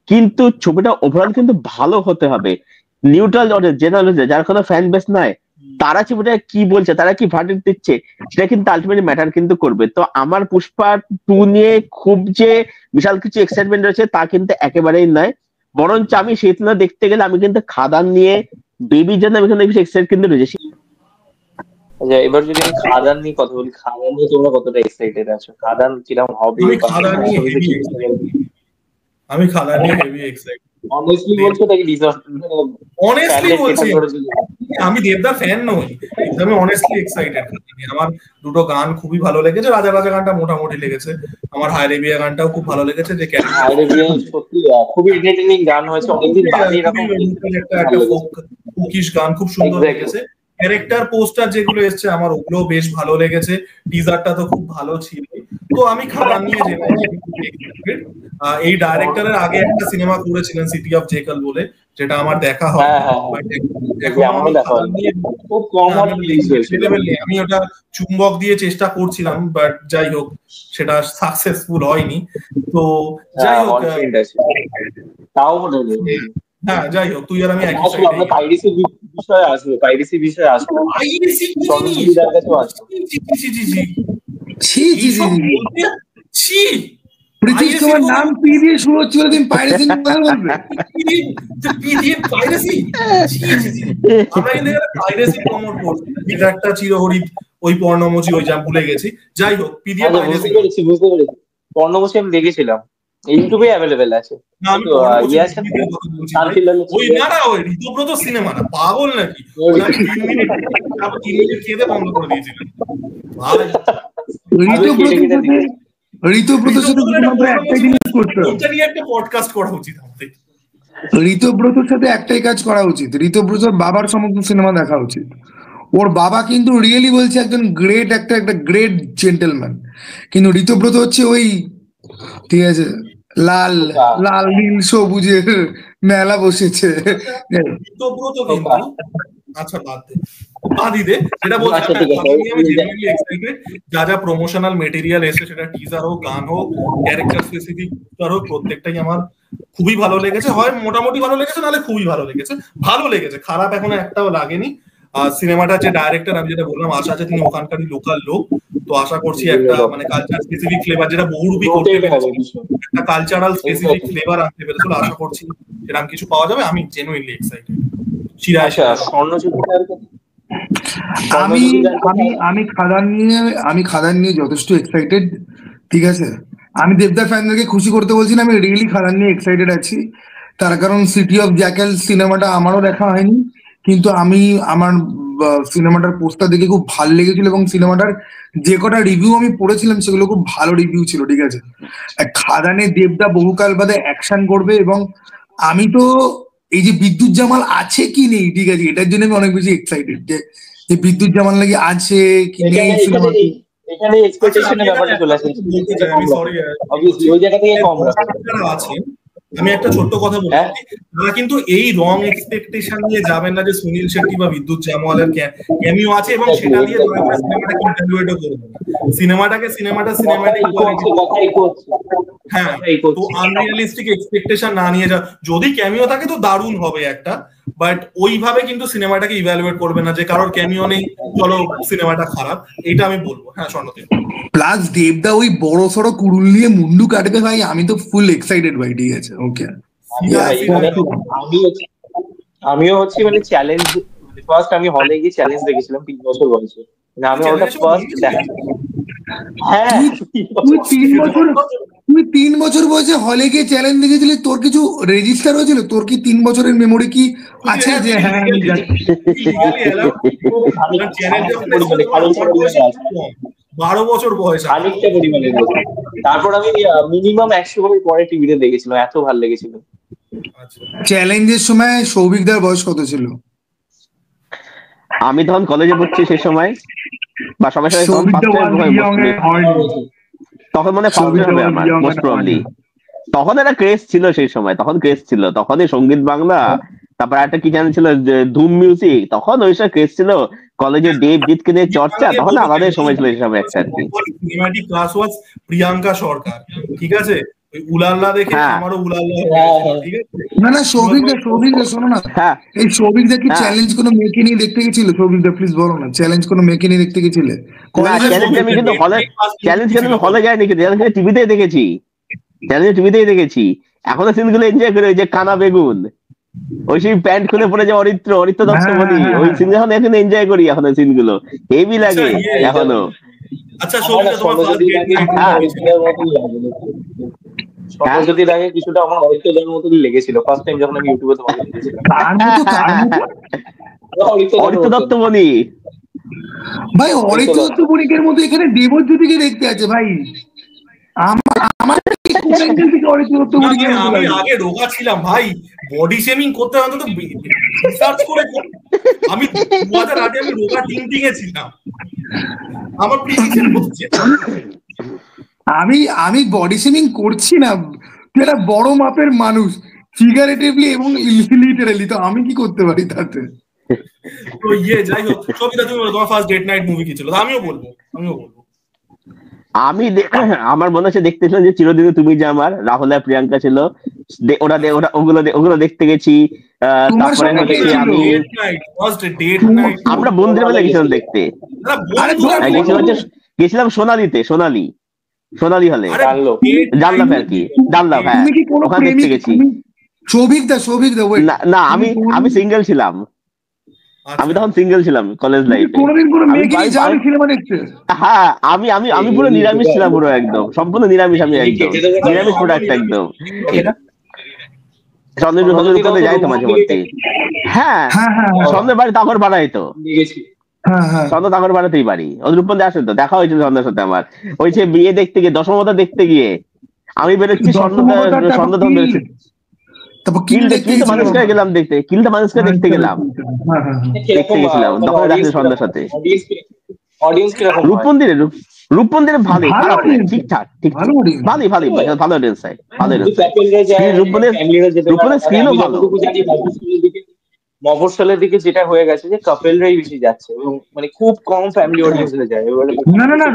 কিন্তু ছবিটা ওভারঅল কিন্তু ভালো হতে হবে। নিউট্রাল অডিয়েন্স যার কোনো ফ্যান বেস নাই, তারা ছবিটা কি বলছে, তারা কি ভার্ডিক্ট দিচ্ছে, সেটা কিন্তু আলটিমেটলি ম্যাটার কিন্তু করবে। তো আমার পুষ্পা 2 নিয়ে খুব যে বিশাল কিছু এক্সাইটমেন্ট রয়েছে তা কিন্তু একেবারেই নয়, বরঞ্চ আমি সেই তুলনায় দেখতে গেলে আমি কিন্তু খাদান নিয়ে বেবির জন্য আমি এখানে বেশি এক্সাইটেড কিন্তু রয়েছে। আচ্ছা, এবার যদি আমি খাদান নিয়ে কথা বলি, খাদান নিয়ে তোমরা কতটা এক্সাইটেড আছো? খাদান কিরকম হবে? আমি খাদান নিয়ে হেভি এক্সাইটেড। অনেস্টলি বলছো নাকি অনেস্টলি বলছি, আমি দেবদা ফ্যান নই, আমি অনেস্টলি এক্সাইটেড। আমার দুটো গান খুবই ভালো লেগেছে। রাজা রাজা গানটা মোটামুটি লেগেছে, আমার হায়রেবিয়া গানটাও খুব ভালো লেগেছে। যে হায়রেবিয়া সত্যি খুবই এন্টারটেইনিং গান হয়েছে, অনেকদিন বাদে এরকম একটা ফোকিশ গান খুব সুন্দর লেগেছে। ক্যারেক্টার পোস্টার যেগুলো এসছে আমার ওগুলো বেশ ভালো লেগেছে, টিজারটা তো খুব ভালো ছিল। তো আমি খাদান নিয়ে এই ডাইরেক্টরের আগে একটা সিনেমা করেছিলেন সিটি অফ জেকাল বলে, যেটা আমার দেখা হয়। আমি ওটা চুম্বক দিয়ে চেষ্টা করছিলাম, বাট যাই হোক সেটা সাকসেসফুল হয়নি। তো যাই হোক, হ্যাঁ যাই হোক, তুই আর আমি একই সাইডে। পাইরেসি বিষয়ে আসবো, পাইরেসি বিষয়ে আসবো। পৃথিবী তোমার নাম পি দিয়ে শুরু হচ্ছিল, তুমি পাইরেসি বলবে? আমরা কিন্তু পাইরেসি প্রমোট করছি, এটা একটা চিরহরিত ওই পর্ণমোচী ওই যা ভুলে গেছি। যাই হোক, পি দিয়ে বুঝতে পেরেছি। পর্ণমোচী আমি দেখেছিলাম, ইউটিউবে অ্যাভেলেবেল আছে। ওই না না, ওই ঋতুব্রত সিনেমা না, পাগল নাকি? 3 মিনিট খেতে বন্ধ করে দিয়েছিলেন। ঋতুব্রতর সাথে একটাই জিনিস করতে হবে, একটা পডকাস্ট করা উচিত আমাদের। ঋতুব্রতর সাথে একটাই কাজ করা উচিত, ঋতুব্রতর বাবার সমস্ত সিনেমা দেখা উচিত। ওর বাবা কিন্তু রিয়েলি বলছে একজন গ্রেট একটা গ্রেট জেন্টেলম্যান, কিন্তু ঋতুব্রত হচ্ছে ওই, ঠিক আছে, লাল লাল নীল সবুজের মেলা বসেছে। ঋতুব্রত কিন্তু আচ্ছা বাদই দে, যেটা বলছি যা যা প্রমোশনাল মেটেরিয়াল এসে, সেটা টিজার হোক, গান হোক, ক্যারেক্টার স্পেসিফিক হোক, প্রত্যেকটাই আমার খুবই ভালো লেগেছে। হয় মোটামুটি ভালো লেগেছে, নাহলে খুবই ভালো লেগেছে। ভালো লেগেছে, খারাপ এখনো একটাও লাগেনি। সিনেমাটা যে ডাইরেক্টর, আমি যেটা বললাম, আশা আছে তিনি ওখানকারই লোকাল লোক, তো আশা করছি একটা মানে কালচার স্পেসিফিক ফ্লেভার, যেটা বহুরূপী করতে পেরেছে, একটা কালচারাল স্পেসিফিক ফ্লেভার আনতে পেরেছে। আশা করছি এরকম কিছু পাওয়া যাবে। আমি জেনুইনলি এক্সাইটেড। আমি খাদান নিয়ে যথেষ্ট এক্সাইটেড, ঠিক আছে। আমি দেবদা ফ্যানদেরকে খুশি করতে বলছি না, আমি রিয়েলি খাদান নিয়ে এক্সাইটেড আছি। তার কারণ সিটি অফ জ্যাকেল সিনেমাটা আমারও দেখা হয়নি, কিন্তু আমি আমার সিনেমাটার পোস্টার দেখে খুব ভালো লেগেছিল, এবং সিনেমাটার যে কটা রিভিউ আমি পড়েছিলাম সেগুলো খুব ভালো রিভিউ ছিল, ঠিক আছে। খাদানে দেবদা বহুকাল বাদে অ্যাকশন করবে, এবং আমি তো এই যে বিদ্যুৎ জামাল আছে কি নেই, ঠিক আছে, এটার জন্য আমি অনেক বেশি এক্সাইটেড যে বিদ্যুৎ জামাল নাকি আছে কি নেই সিনেমাতে। এখানে এক্সপেকটেশনের ব্যাপারটা চলে আসে, ওই জায়গা থেকে কম আছে। আমি একটা ছোট্ট কথা বলি, তারা কিন্তু এই রং এক্সপেকটেশন নিয়ে যাবেন না যে সুনীল শেট্টি বা বিদ্যুৎ জামওয়ালের ক্যামিও আছে, এবং সেটা দিয়ে সিনেমাটাকে ইভ্যালুয়েটও করবে না। সিনেমাটা সিনেমাটিক হ্যাঁ, তো আনরিয়ালিস্টিক এক্সপেকটেশন না নিয়ে যা, যদি ক্যামিও থাকে তো দারুণ হবে একটা, বাট ওইভাবে কিন্তু সিনেমাটাকে ইভ্যালুয়েট করবে না যে কারোর ক্যামিও নেই, চলো সিনেমাটা খারাপ, এটা আমি বলবো। হ্যাঁ স্বর্ণতে প্লাস দেবদা ওই বড় সড়ো কুড়ুল নিয়ে মুন্ডু কাটবে ভাই, আমি তো ফুল এক্সাইটেড ভাই, ঠিক আছে। ওকে, আমিও হচ্ছে মানে চ্যালেঞ্জ, ফার্স্ট আমি হলে গিয়ে চ্যালেঞ্জ দেখেছিলাম 3 বছর বয়সে, আমি ওটা ফার্স্ট দেখা। হ্যাঁ, তুই 3 বছর বয়সে হলে গিয়ে চ্যালেঞ্জ দেখেছিলি, তোর কিছু রেজিস্টার হয়েছিল? তোর কি 3 বছরের মেমোরি কি আছে যে হ্যাঁ 12 বছর বয়স? তারপর আমি মিনিমাম 100 বার পরে টিভিতে দেখেছিলাম, এত ভালো লেগেছিল। চ্যালেঞ্জের সময় সৌভিকদার বয়স কত ছিল? আমি তখন কলেজে পড়ছি সেই সময়, বা সবাই তখন মনে ফার্স্ট হবে আমার মোস্ট প্রবাবলি। তখন একটা ক্রেজ ছিল সেই সময়, তখন ক্রেজ ছিল, তখনই সঙ্গীত বাংলা, তারপর একটা কি জানি ছিল ধুম মিউজিক, তখন ওইসব ক্রেজ ছিল। কলেজে দেবজিৎকে নিয়ে চর্চা, তখন আমাদের সময় ছিল সেই সময় একটা। সিনেমাটিক ক্লাস ওয়াজ প্রিয়াঙ্কা সরকার, ঠিক আছে, ওই উলাল্লা দেখে আমারও উলাল্লা, ঠিক আছে। না সৌভিকদা শোনো না, এই সৌভিকদা কি চ্যালেঞ্জ কোনো মেয়েকে নিয়ে দেখতে গেছিল? সৌভিকদা প্লিজ বলো না, চ্যালেঞ্জ কোনো মেয়েকে নিয়ে দেখতে গেছিলে? আমি কিন্তু চ্যালেঞ্জ কেন হলে যায়নি, কিন্তু টিভিতেই দেখেছি, চ্যালেঞ্জ টিভিতেই দেখেছি। এখনো সিনগুলো এনজয় করে, ওই যে কানা বেগুন, ওই সেই প্যান্ট খুলে পড়ে যে অরিত্র দত্তমণি, ওই সিন এখন এখন এনজয় করি এখন ওই সিন গুলো, হেভি লাগে এখনো। আচ্ছা সৌমিতা, তোমার ফার্স্ট ডেট নাইট যদি লাগে কিছুটা আমার অরিত্রদের মতনই লেগেছিল ফার্স্ট টাইম যখন আমি ইউটিউবে তোমাকে দেখেছিলাম। অরিত্র দত্তমণি ভাই, অরিত্র দত্তমণিকের মধ্যে এখানে দেবজ্যোতিকে দেখতে আছে ভাই। আমার অরিত্র দত্তমণিকের মতো আমি লাগে। আগে রোগা ছিলাম ভাই, বডি শেমিং করতে অন্তত রিসার্চ করে আমি 2008 আমি রোগা টিংটিংয়ে ছিলাম, আমার প্রিন্সিপাল হচ্ছে আমি বডি শেমিং করছি না, তুই একটা বড় মাপের মানুষ ফিগারেটিভলি এবং লিটারালি, তো আমি কি করতে পারি তাতে? তো যাই হোক সবিতা, তুমি বলো তোমার ফার্স্ট ডেট নাইট মুভি কি ছিল? আমিও বলবো আমার মনে হচ্ছে দেখতেছিলাম যে চিরদিনে তুমি যে আমার, রাহুল আর প্রিয়াঙ্কা ছিল, ওগুলো দেখতে গেছি। তারপরে হচ্ছে আমি আমরা বন্ধুরা মিলে গেছিলাম দেখতে, গেছিলাম সোনালি হলে, জানলাম আর কি, জানলাম, হ্যাঁ ওখানে দেখতে গেছি। সৌভিক দা না আমি সিঙ্গেল ছিলাম, আমি তখন সিঙ্গেল ছিলাম কলেজ লাইফে। হ্যাঁ আমি পুরো নিরামিষ ছিলাম, পুরো একদম সম্পূর্ণ নিরামিষ, আমি একদম নিরামিষ প্রোডাক্ট একদম। সন্ধ্যে যাই তো মাঝে মধ্যে, হ্যাঁ সন্ধ্যে বাড়ি তাগর বাড়াই তো, সন্ধ্যা তাগর বাড়াতেই পারি, রূপন্দে আসে তো, দেখা হয়েছিল সন্ধ্যার সাথে আমার, ওই যে বিয়ে দেখতে গিয়ে, দশমতা দেখতে গিয়ে আমি বেরোচ্ছি, সন্ধ্যা তখন বেরোচ্ছি, গেলাম দেখতে, কিলটা মানুষকে দেখতে গেলাম, দেখতে গেছিলাম তখন রাখছি সন্ধ্যার সাথে। রূপমন্দিরে ভালোই, খারাপ না, ঠিকঠাক, ভালোই ভালো অডিয়েন্স হয়, ভালো রূপমন্দির স্ক্রিনও ভালো। মফস্বলের দিকে যেটা হয়ে গেছে যে কাপেলরাই বেশি যাচ্ছে এবং মানে খুব কম ফ্যামিলি অডিয়েন্সরা যায়। না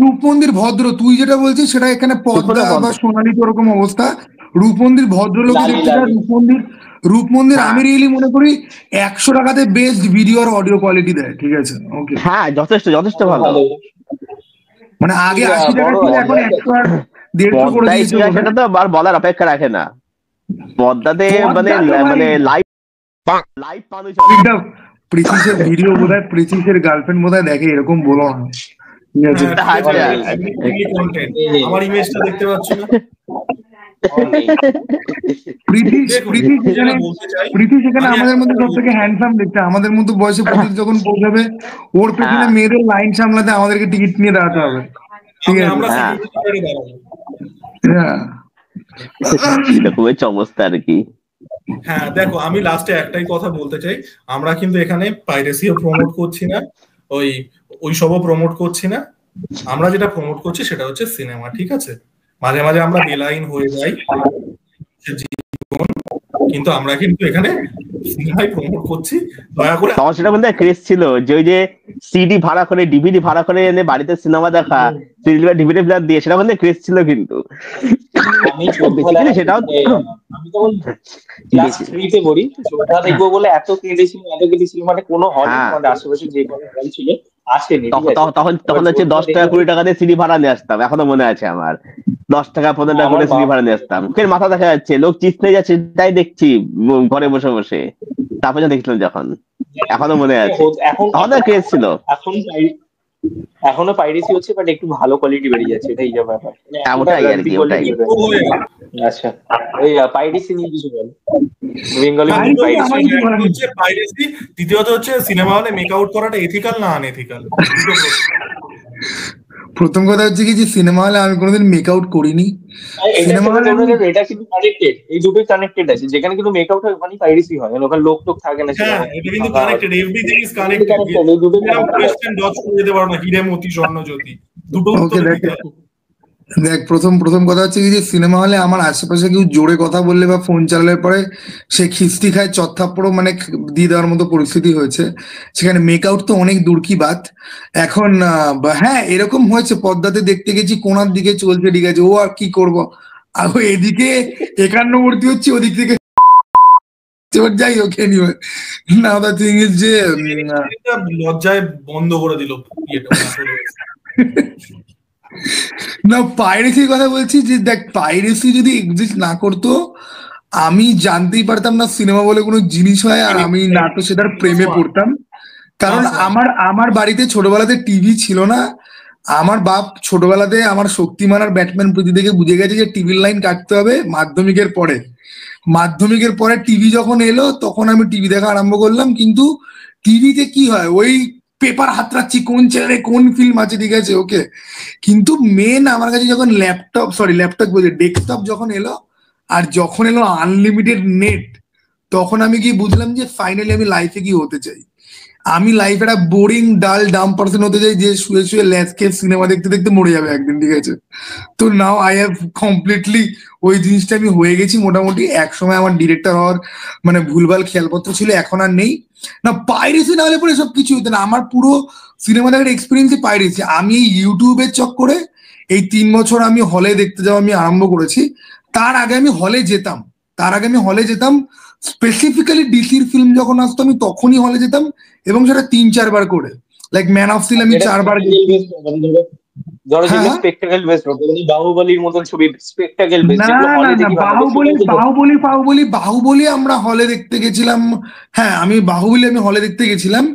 রূপমন্দির ভদ্র, তুই যেটা বলছিস সেটা এখানে পদ্মা বা সোনালী তো ওরকম অবস্থা। রূপমন্দির ভদ্রলোক দেখতে, রূপমন্দির আমি রিয়েলি মনে করি 100 টাকাতে বেস্ট ভিডিও আর অডিও কোয়ালিটি দেয়, ঠিক আছে? ওকে, হ্যাঁ যথেষ্ট ভালো, মানে আগে 80 টাকা ছিল, এখন 100 আর 150 করে দিয়েছে। সেটা তো আর বলার অপেক্ষা রাখে না, পদ্মাতে মানে লাইভ মানুষ। প্রিসিসের ভিডিও বোধহয় প্রিসিসের গার্লফ্রেন্ড বোধহয় দেখে, এরকম বলো না, ঠিক আছে? আমার ইমেজটা দেখতে পাচ্ছ না? প্রীতি সেখানে আমাদের মধ্যে সব থেকে হ্যান্ডসাম দেখতে, আমাদের মতো বয়সে প্রীতি যখন পৌঁছাবে, ওর পেছনে মেয়েদের লাইন সামলাতে আমাদেরকে টিকিট নিয়ে দাঁড়াতে হবে, ঠিক আছে? খুবই চমৎকার আর কি। হ্যাঁ দেখো, আমি লাস্টে একটাই কথা বলতে চাই, আমরা কিন্তু এখানে পাইরেসিও প্রমোট করছি না, ওই সবও প্রমোট করছি না, আমরা যেটা প্রমোট করছি সেটা হচ্ছে সিনেমা, ঠিক আছে? মাঝে মাঝে আমরা বেলাইন হয়ে যাই, কিন্তু আমরা কিন্তু এখানে সিনেমাই প্রমোট করছি, দয়া করে। তখন সেটা বলতে ক্রেজ ছিল যে ওই যে সিডি ভাড়া করে, ডিভিডি ভাড়া করে এনে বাড়িতে সিনেমা দেখা, সিডি বা ডিভিডি প্লেয়ার দিয়ে, সেটা বলতে ক্রেজ ছিল। কিন্তু সেটাও আমি তখন ক্লাস 3 তে পড়ি, ছোটটা দেখবো বলে এত কেটেছিল মানে কোনো হল আমাদের আশেপাশে যে কোনো হল ছিল আসেনি। তখন হচ্ছে 10 টাকা 20 টাকা দিয়ে সিডি ভাড়া নিয়ে আসতাম, এখনো মনে আছে আমার, 10 টাকা 15 টাকা করে সিডি ভাড়া নিয়ে আসতাম, ফের মাথা দেখা যাচ্ছে লোক চিপতে যাচ্ছে, তাই দেখছি ঘরে বসে বসে, তারপর দেখছিলাম যখন, এখনো মনে আছে, তখন ক্রেজ ছিল। এখনো পাইরেসি হচ্ছে, বাট একটু ভালো কোয়ালিটি বেরিয়ে যাচ্ছে, এটাই যা ব্যাপার। ওটাই আর কি, ওটাই। আচ্ছা, ওই পাইরেসি নিয়ে কিছু বল। বেঙ্গলি পাইরেসি, দ্বিতীয়ত হচ্ছে সিনেমা হলে মেক আউট করাটা এথিক্যাল না আনএথিক্যাল? প্রথম কথা হচ্ছে কি, যে সিনেমা হলে আমি কোনোদিন মেক আউট করিনি। সিনেমা হলে এটা কিন্তু কানেক্টেড, এই দুটোই কানেক্টেড আছে, যেখানে কিন্তু মেক আউট হয় ওখানেই পাইরেসি হয়, ওখানে লোক থাকে না। হ্যাঁ, এটা কিন্তু connected, everything is connected. Question dodge করে যেতে পারো না, হিরেমতি স্বর্ণজ্যোতি দুটো উত্তর দিতে হবে। দেখ, প্রথম কথা হচ্ছে কি, যে সিনেমা হলে আমার আশেপাশে কেউ জোরে কথা বললে বা ফোন চালানোর পরে সে খিস্তি খায়, চত্থাপ্পড়ও মানে দিয়ে দেওয়ার মতো পরিস্থিতি হয়েছে। সেখানে মেক আউট তো অনেক দূর কি বাত। এখন হ্যাঁ, এরকম হয়েছে, পদ্মাতে দেখতে গেছি, কোনার দিকে চলছে, ঠিক আছে, ও আর কি করবো, আর এদিকে 51 হচ্ছে, ওদিক থেকে যাই হোক, anyway, now the thing is যে লজ্জায় বন্ধ করে দিল না, পাইরেসির কথা বলছি, যে দেখ, পাইরেসি যদি এক্সিস্ট না করতো, আমি জানতেই পারতাম না সিনেমা বলে কোনো জিনিস হয়, আর আমি না তো সেটার প্রেমে পড়তাম। কারণ আমার বাড়িতে ছোটবেলাতে টিভি ছিল না। আমার বাপ ছোটবেলাতে আমার শক্তিমান আর ব্যাটম্যান প্রতি দেখে বুঝে গেছে যে টিভির লাইন কাটতে হবে মাধ্যমিকের পরে। মাধ্যমিকের পরে টিভি যখন এলো তখন আমি টিভি দেখা আরম্ভ করলাম। কিন্তু টিভিতে কি হয়, ওই পেপার হাতড়াচ্ছি কোন চ্যানেলে কোন ফিল্ম আছে, ঠিক আছে, ওকে। কিন্তু মেন আমার কাছে যখন ল্যাপটপ বলছে ডেস্কটপ যখন এলো, আর যখন এলো আনলিমিটেড নেট, তখন আমি কি বুঝলাম যে ফাইনালি আমি লাইফে কি হতে চাই। আমি লাইফে একটা বোরিং ডাল ডাম পার্সন হতে চাই, যে শুয়ে শুয়ে ল্যাচকে সিনেমা দেখতে দেখতে মরে যাবে একদিন, ঠিক আছে। তো নাও আই হ্যাভ কমপ্লিটলি ওই জিনিসটা আমি হয়ে গেছি মোটামুটি। এক সময় আমার ডিরেক্টর হওয়ার মানে ভুলভাল খেয়ালপত্র ছিল, এখন আর নেই। না পাইরেসি না হলে পরে সব কিছু হতো না। আমার পুরো সিনেমা দেখার এক্সপিরিয়েন্সই পাইরেসি। আমি এই ইউটিউবের চক্করে এই 3 বছর আমি হলে দেখতে যাওয়া আমি আরম্ভ করেছি। তার আগে আমি হলে যেতাম স্পেসিফিক্যালি ডিসির ফিল্ম যখন আসতো আমি তখনই হলে যেতাম, এবং সেটা 3-4 বার করে। লাইক ম্যান অফ স্টিল আমি 4 বার গেছি। ধরো হ্যাঁ, যেগুলো হ্যাঁ। স্পেকটাকেল বেস্ট হবে, বাহুবলীর মতন ছবি স্পেকটাকেল বেস্ট, না যেগুলো না হলে না, দেখি ভালো লাগে, সেগুলো দেখি। বাহুবলী আমরা হলে দেখতে গেছিলাম। হ্যাঁ, বাহুবলী আমি হলে দেখতে গেছিলাম,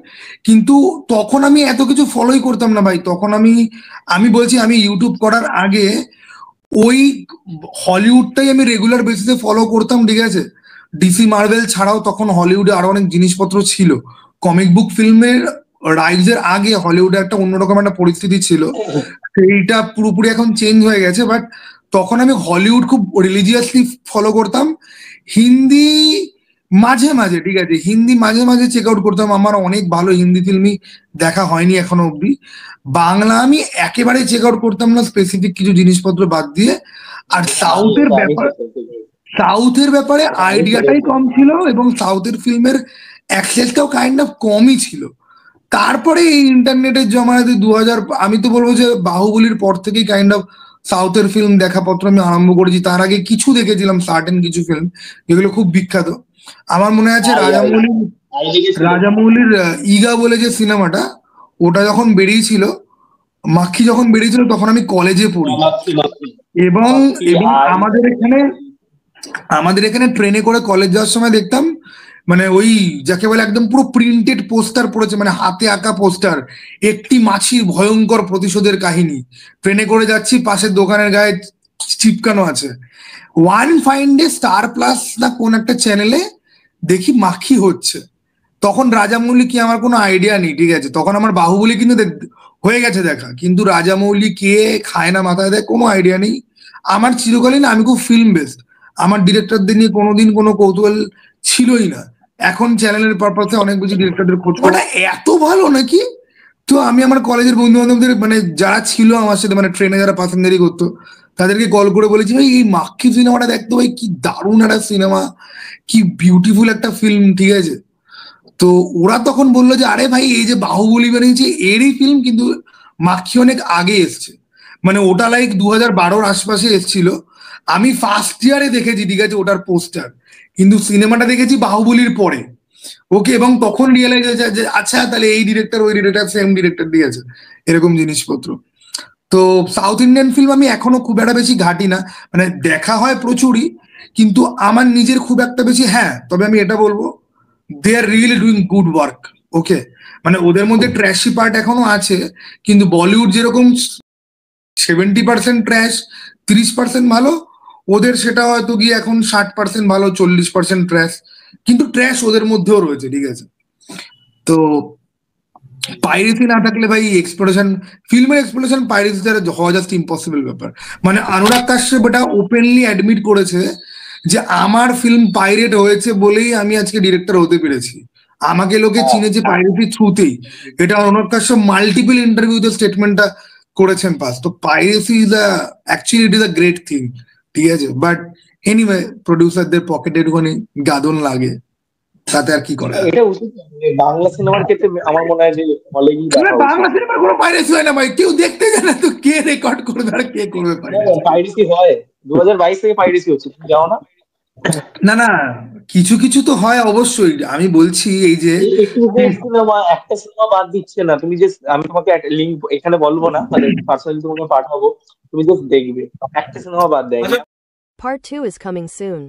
কিন্তু তখন আমি এত কিছু ফলোই করতাম না ভাই। তখন আমি বলছি, আমি ইউটিউব করার আগে ওই হলিউডটাই আমি রেগুলার বেসিসে ফলো করতাম, ঠিক আছে। ডিসি মার্ভেল ছাড়াও তখন হলিউডে আরো অনেক জিনিসপত্র ছিল। কমিক বুক ফিল্মের রাইজের আগে হলিউডে একটা অন্যরকম একটা পরিস্থিতি ছিল, সেইটা পুরোপুরি এখন চেঞ্জ হয়ে গেছে। বাট তখন আমি হলিউড খুব রিলিজিয়াসলি ফলো করতাম। হিন্দি মাঝে মাঝে, ঠিক আছে, হিন্দি মাঝে মাঝে চেক আউট করতাম। আমার অনেক ভালো হিন্দি ফিল্মই দেখা হয়নি এখনো অব্দি। বাংলা আমি একেবারে চেক আউট করতাম না, স্পেসিফিক কিছু জিনিসপত্র বাদ দিয়ে। আর সাউথের ব্যাপারে আইডিয়াটাই কম ছিল, এবং সাউথের ফিল্মের অ্যাক্সেসটাও কাইন্ড অফ কমই ছিল। তারপরে এই ইন্টারনেটের জমানাতে 2000, আমি তো বলবো যে বাহুবলীর পর থেকেই কাইন্ড অফ সাউথের ফিল্ম দেখা পত্র আমি আরম্ভ করেছি। তার আগে কিছু দেখেছিলাম, সার্টেন কিছু ফিল্ম যেগুলো খুব বিখ্যাত। আমার মনে আছে রাজামৌলির ইগা বলে যে সিনেমাটা, ওটা যখন বেরিয়েছিল, মাক্ষী যখন বেরিয়েছিল, তখন আমি কলেজে পড়ি। এবং আমাদের এখানে ট্রেনে করে কলেজ যাওয়ার সময় দেখতাম, মানে ওই যাকে বলে একদম পুরো প্রিন্টেড পোস্টার পড়েছে, মানে হাতে আঁকা পোস্টার, একটি মাছির ভয়ঙ্কর প্রতিশোধের কাহিনী। ট্রেনে করে যাচ্ছি, পাশের দোকানের গায়ে চিপকানো আছে। One fine day star plus না কোন একটা চ্যানেলে দেখি মাখি হচ্ছে। তখন রাজামৌলি কি আমার কোনো আইডিয়া নেই, ঠিক আছে। তখন আমার বাহুবলী কিন্তু হয়ে গেছে দেখা, কিন্তু রাজামৌলি কে, খায় না মাথায় দেয়, কোনো আইডিয়া নেই। আমার চিরকালীন আমি খুব ফিল্ম বেসড, আমার ডিরেক্টরদের নিয়ে কোনোদিন কোনো কৌতূহল ছিলই না। এখন চ্যানেলের পারপাসে অনেক বেশি ডিরেক্টরদের খোঁজ করা এত ভালো নাকি। তো আমি আমার কলেজের বন্ধু বান্ধবদের, মানে যারা ছিল আমার সাথে, মানে ট্রেনে যারা প্যাসেঞ্জারি করতো, তাদেরকে কল করে বলেছি, ভাই এই মাক্ষী সিনেমাটা দেখতে, ভাই কি দারুণ একটা সিনেমা, কি বিউটিফুল একটা ফিল্ম, ঠিক আছে। তো ওরা তখন বললো যে আরে ভাই, এই যে বাহুবলী বেরিয়েছে এরই ফিল্ম, কিন্তু মাক্ষী অনেক আগে এসছে। মানে ওটা লাইক 2012-র আশপাশে এসছিল। আমি ফার্স্ট ইয়ারে দেখেছি, ঠিক আছে, ওটার পোস্টার, কিন্তু সিনেমাটা দেখেছি বাহুবলীর পরে, ওকে। এবং তখন রিয়েলাইজ হয়েছে যে আচ্ছা, তাহলে এই ডিরেক্টর ওই ডিরেক্টর সেম ডিরেক্টর দিয়েছে, এরকম জিনিসপত্র। তো সাউথ ইন্ডিয়ান ফিল্ম আমি এখনো খুব একটা বেশি ঘাটি না, মানে দেখা হয় প্রচুরই, কিন্তু আমার নিজের খুব একটা বেশি। হ্যাঁ, তবে আমি এটা বলবো, they are really doing good work, okay. মানে ওদের মধ্যে ট্র্যাশি পার্ট এখনো আছে, কিন্তু বলিউড যেরকম 70% ট্র্যাশ, 30% ভালো, ওদের সেটা হয়তো গিয়ে এখন 60% ভালো, 40% ট্র্যাশ। কিন্তু ট্র্যাশ ওদের মধ্যেও রয়েছে, ঠিক আছে। তো পাইরেসি না থাকলে ভাই ফিল্মের এক্সপ্লোরেশন পাইরেসি ছাড়া হওয়া জাস্ট ইম্পসিবল ব্যাপার। মানে অনুরাগ কাশ্যপ এটা ওপেনলি অ্যাডমিট করেছে যে আমার ফিল্ম পাইরেট হয়েছে বলেই আমি আজকে ডিরেক্টর হতে পেরেছি, আমাকে লোকে চিনেছে পাইরেসি থ্রুতেই। এটা অনুরাগ কাশ্যপ মাল্টিপল ইন্টারভিউতে স্টেটমেন্টটা করেছেন পাস। তো piracy is actually it is a great thing, ঠিক আছে। বাট এনিওয়ে, প্রডিউসারদের পকেটে একটুখানি গাদন লাগে, তাতে আর কি করে। এটা উচিত না। মানে বাংলা সিনেমার ক্ষেত্রে আমার মনে হয় যে হলে গিয়ে দেখা বাংলা উচিত। সিনেমার কোনো পাইরেসি হয় না ভাই, কেউ দেখতে যায় না, তো কে রেকর্ড করবে আর কে করবে পাইরেসি হয়, 2022 থেকে পাইরেসি হচ্ছে, তুমি জানো না? না না, কিছু কিছু তো হয় অবশ্যই। আমি বলছি এই যে সিনেমা, একটা সিনেমা বাদ দিচ্ছে না। তুমি যে, আমি তোমাকে লিঙ্ক এখানে বলবো না, মানে পার্সোনালি তোমাকে পাঠাবো, তুমি জাস্ট দেখবে, একটা সিনেমা বাদ দেয়। Part 2 is coming soon.